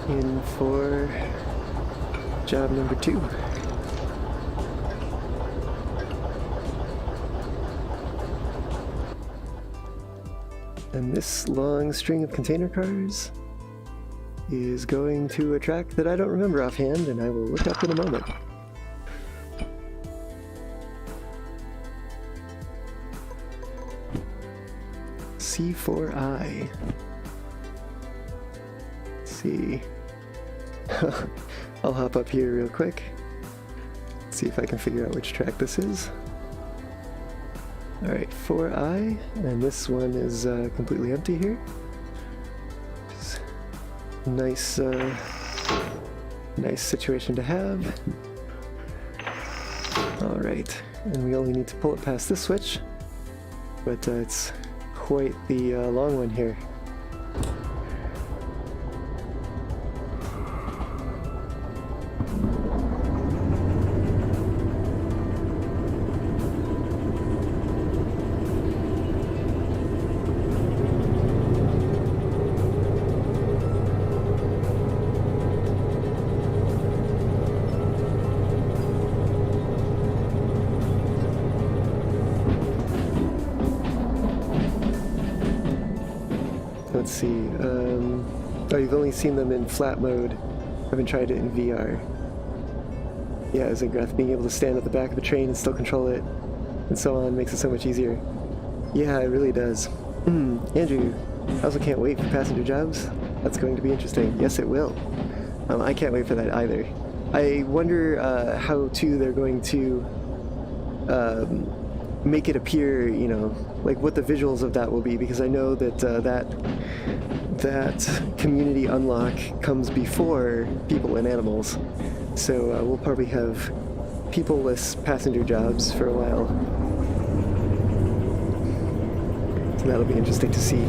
in for job number 2. And this long string of container cars is going to a track that I don't remember offhand, and I will look up in a moment. C4I. See. I'll hop up here real quick. See if I can figure out which track this is. Alright, 4I, and this one is completely empty here. Just nice, nice situation to have. Alright, and we only need to pull it past this switch, but it's quite the long one here. Let's see. Oh, you've only seen them in flat mode. I haven't tried it in VR. Yeah, Zingrath, being able to stand at the back of a train and still control it, and so on, makes it so much easier. Yeah, it really does. Andrew, I also can't wait for passenger jobs. That's going to be interesting. Yes, it will. I can't wait for that either. I wonder how, too, they're going to make it appear, you know, like what the visuals of that will be, because I know that that community unlock comes before people and animals, so we'll probably have people-less passenger jobs for a while, so that'll be interesting to see.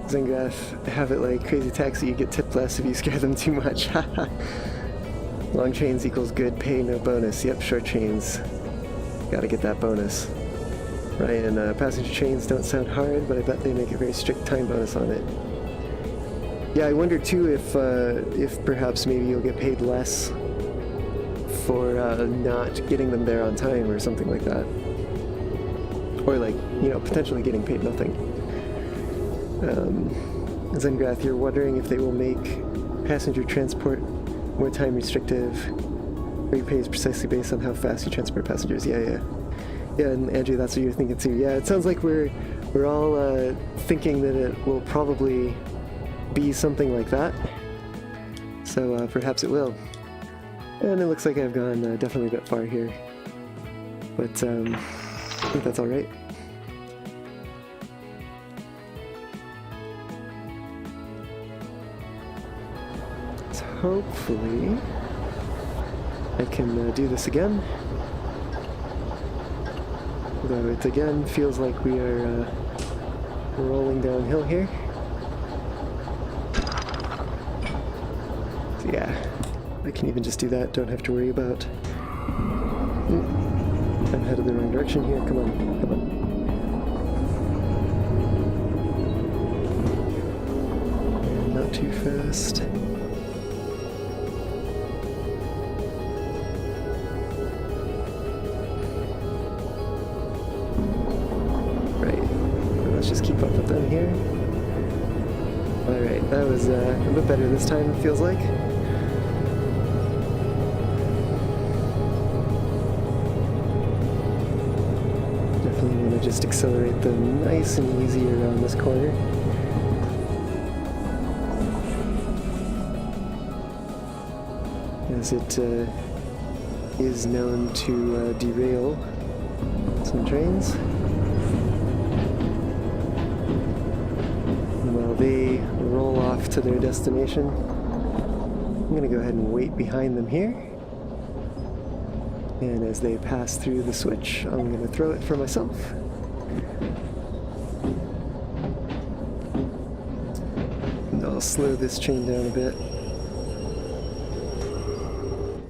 Zingrath, have it like Crazy Taxi, you get tipped less if you scare them too much. Long trains equals good pay, no bonus. Yep, short trains. Gotta get that bonus. Ryan, passenger trains don't sound hard, but I bet they make a very strict time bonus on it. Yeah, I wonder too if perhaps maybe you'll get paid less for not getting them there on time or something like that. Or like, you know, potentially getting paid nothing. Zengrath, you're wondering if they will make passenger transport more time restrictive. Rate pay is precisely based on how fast you transport passengers. Yeah, and Andrew, that's what you're thinking too. Yeah, it sounds like we're all thinking that it will probably be something like that. So perhaps it will. And it looks like I've gone definitely a bit far here. But I think that's alright. So hopefully I can do this again. Though it again feels like we are rolling downhill here. So yeah, I can even just do that, don't have to worry about... I'm headed the wrong direction here, come on. And not too fast. Let's just keep up with them here. Alright, that was a bit better this time, it feels like. Definitely want to just accelerate them nice and easy around this corner. As it is known to derail some trains. While they roll off to their destination, I'm going to go ahead and wait behind them here. And as they pass through the switch, I'm going to throw it for myself. And I'll slow this train down a bit.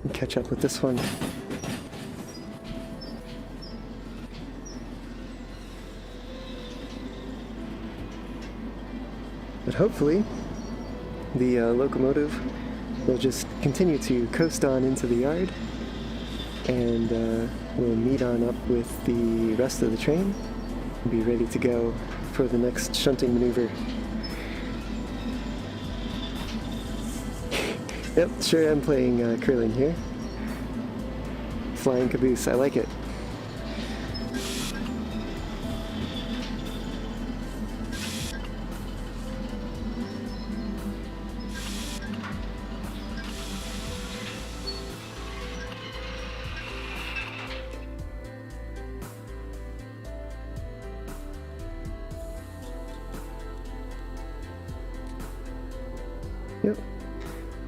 And catch up with this one. But hopefully, the locomotive will just continue to coast on into the yard, and we'll meet on up with the rest of the train and be ready to go for the next shunting maneuver. Yep, sure am playing curling here. Flying caboose, I like it. Yep.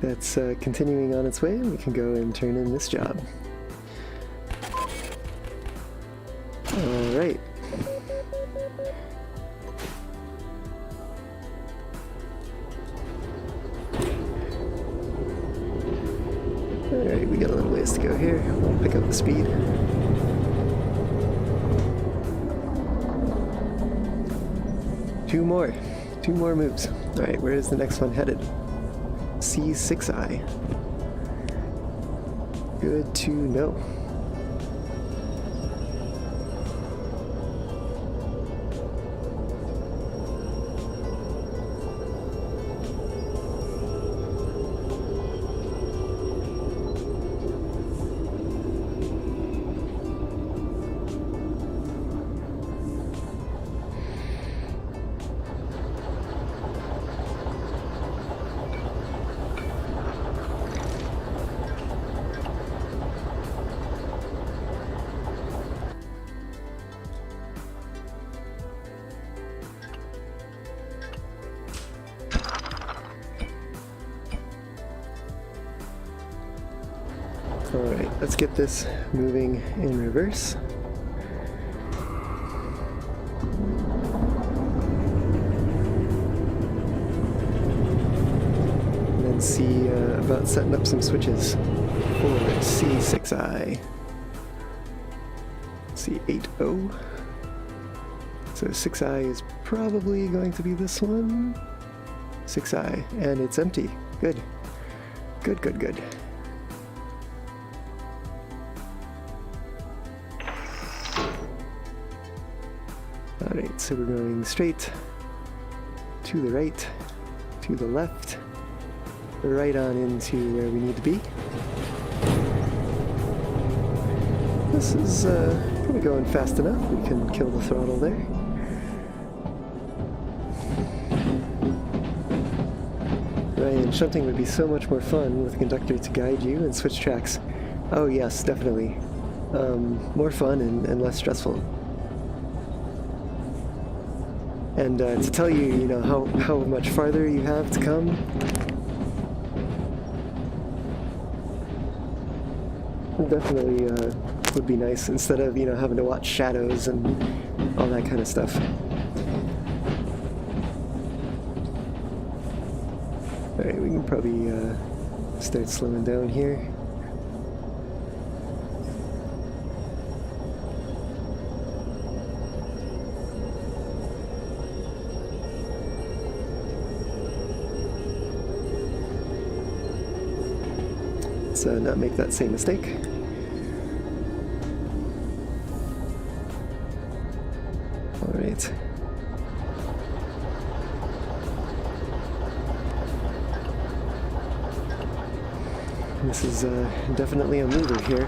that's continuing on its way, and we can go and turn in this job. Alright. Alright, we got a little ways to go here. We'll pick up the speed. Two more moves. Alright, where is the next one headed? C6I. Good to know. Alright, let's get this moving in reverse. And then see about setting up some switches for C6I. C80. So 6I is probably going to be this one. 6I, and it's empty. Good. Good, good, good. Alright, so we're going straight, to the right, to the left, right on into where we need to be. This is probably going fast enough. We can kill the throttle there. Right, and shunting would be so much more fun with a conductor to guide you and switch tracks. Oh yes, definitely. More fun and less stressful. And to tell you, you know, how much farther you have to come. Definitely would be nice instead of, you know, having to watch shadows and all that kind of stuff. Alright, we can probably start slowing down here. Let's not make that same mistake. Alright. This is definitely a mover here.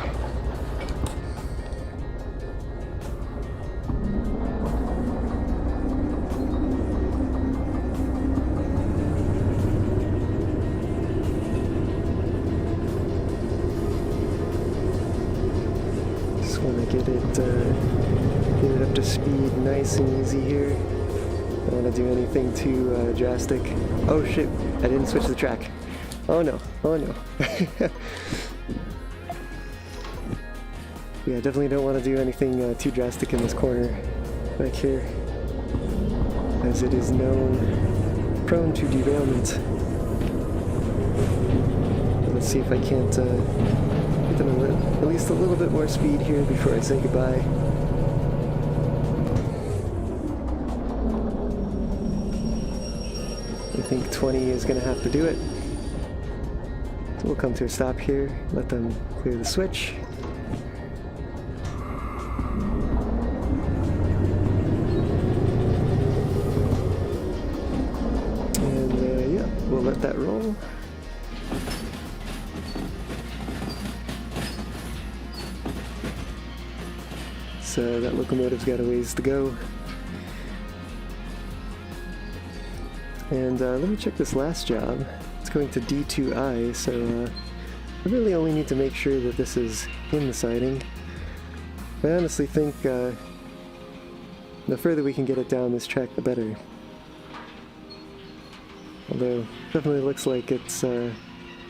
Get it up to speed nice and easy here. Don't want to do anything too drastic. Oh shit, I didn't switch the track. Oh no, oh no. Yeah, definitely don't want to do anything too drastic in this corner back here, as it is known prone to derailment. Let's see if I can't get them at least a little bit more speed here before I say goodbye. I think 20 is going to have to do it. So we'll come to a stop here, let them clear the switch. And yeah, we'll let that roll. So that locomotive's got a ways to go. And let me check this last job. It's going to D2I, so I really only need to make sure that this is in the siding. I honestly think the further we can get it down this track, the better. Although, definitely looks like it's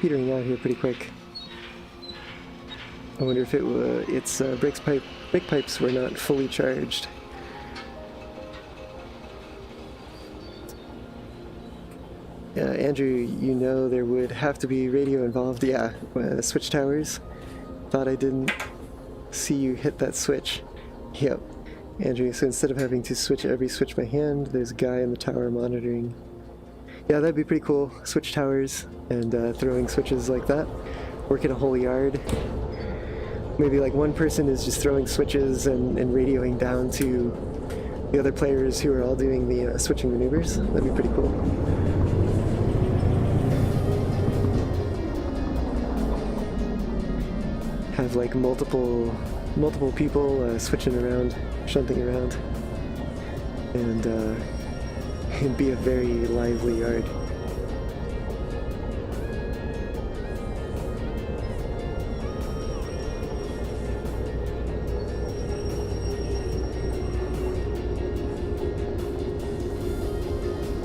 petering out here pretty quick. I wonder if its brake pipes were not fully charged. Andrew, you know there would have to be radio involved. Yeah, switch towers. Thought I didn't see you hit that switch. Yep. Andrew, so instead of having to switch every switch by hand, there's a guy in the tower monitoring. Yeah, that'd be pretty cool. Switch towers and throwing switches like that. Work in a whole yard. Maybe like one person is just throwing switches and radioing down to the other players who are all doing the switching maneuvers. That'd be pretty cool. Have like multiple people switching around, shunting around, and it'd be a very lively yard.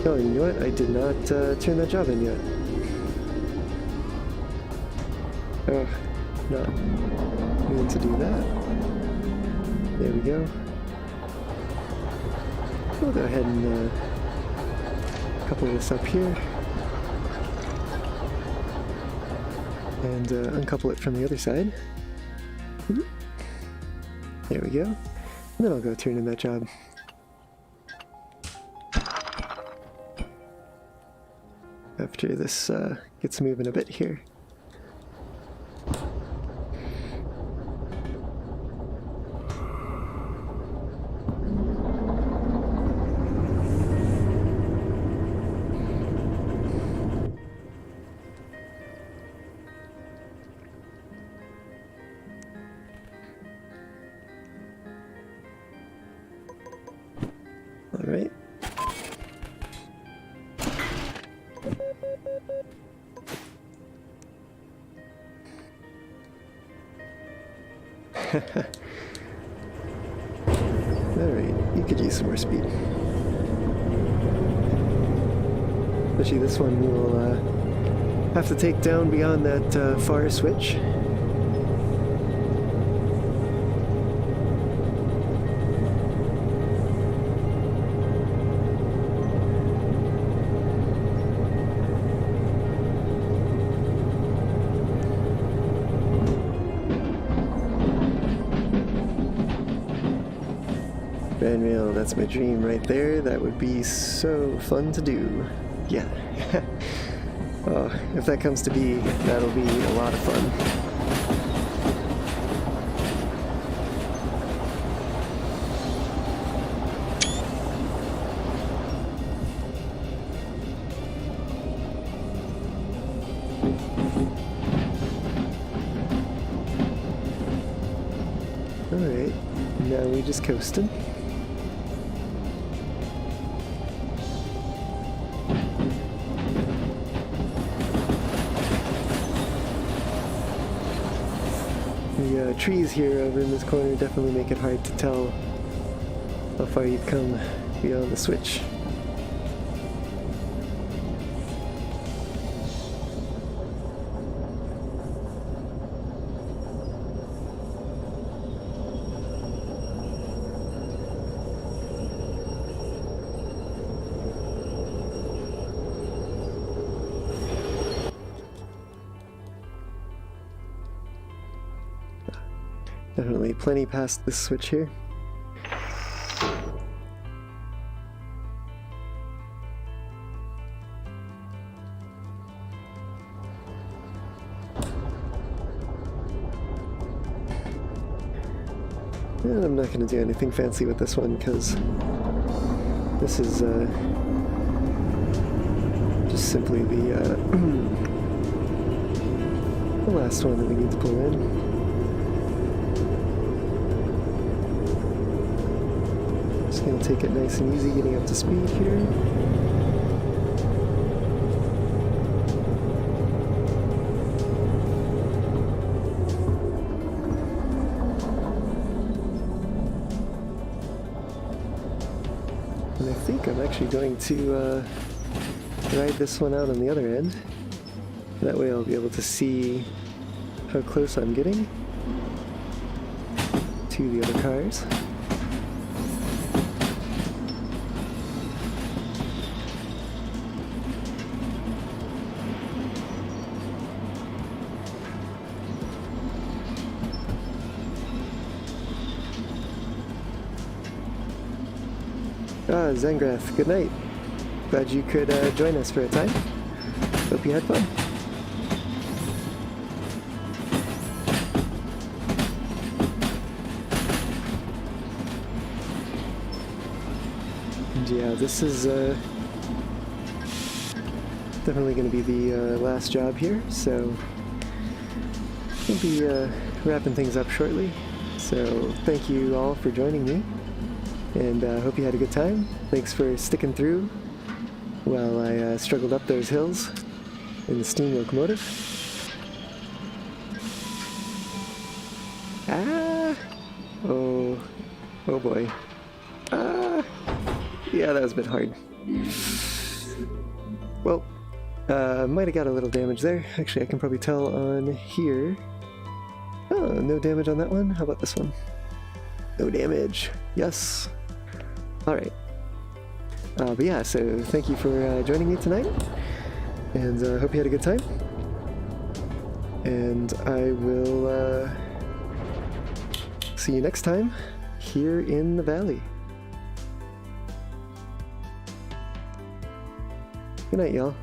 Oh, you know what? I did not turn that job in yet. Oh, not meaning to do that. There we go. We'll go ahead and couple this up here. And uncouple it from the other side. There we go. And then I'll go turn in that job. After this gets moving a bit here. All right. Alright, you could use some more speed. Especially this one will have to take down beyond that far switch. Mail, that's my dream right there. That would be so fun to do. Yeah. Oh, if that comes to be, that'll be a lot of fun. Alright, now we just coasting. The trees here over in this corner definitely make it hard to tell how far you've come beyond the switch. Definitely plenty past this switch here. And I'm not going to do anything fancy with this one because this is just simply the last one that we need to pull in. Just going to take it nice and easy getting up to speed here. And I think I'm actually going to ride this one out on the other end. That way I'll be able to see how close I'm getting to the other cars. Ah, Zengrath, good night. Glad you could join us for a time. Hope you had fun. And yeah, this is definitely going to be the last job here, so we'll be wrapping things up shortly. So thank you all for joining me, and hope you had a good time. Thanks for sticking through while I struggled up those hills in the steam locomotive. Ah! Oh boy. Ah! Yeah, that was a bit hard. Well, might have got a little damage there. Actually, I can probably tell on here. Oh, no damage on that one. How about this one? No damage. Yes. Alright. But yeah, so thank you for joining me tonight, and hope you had a good time. And I will see you next time here in the valley. Good night, y'all.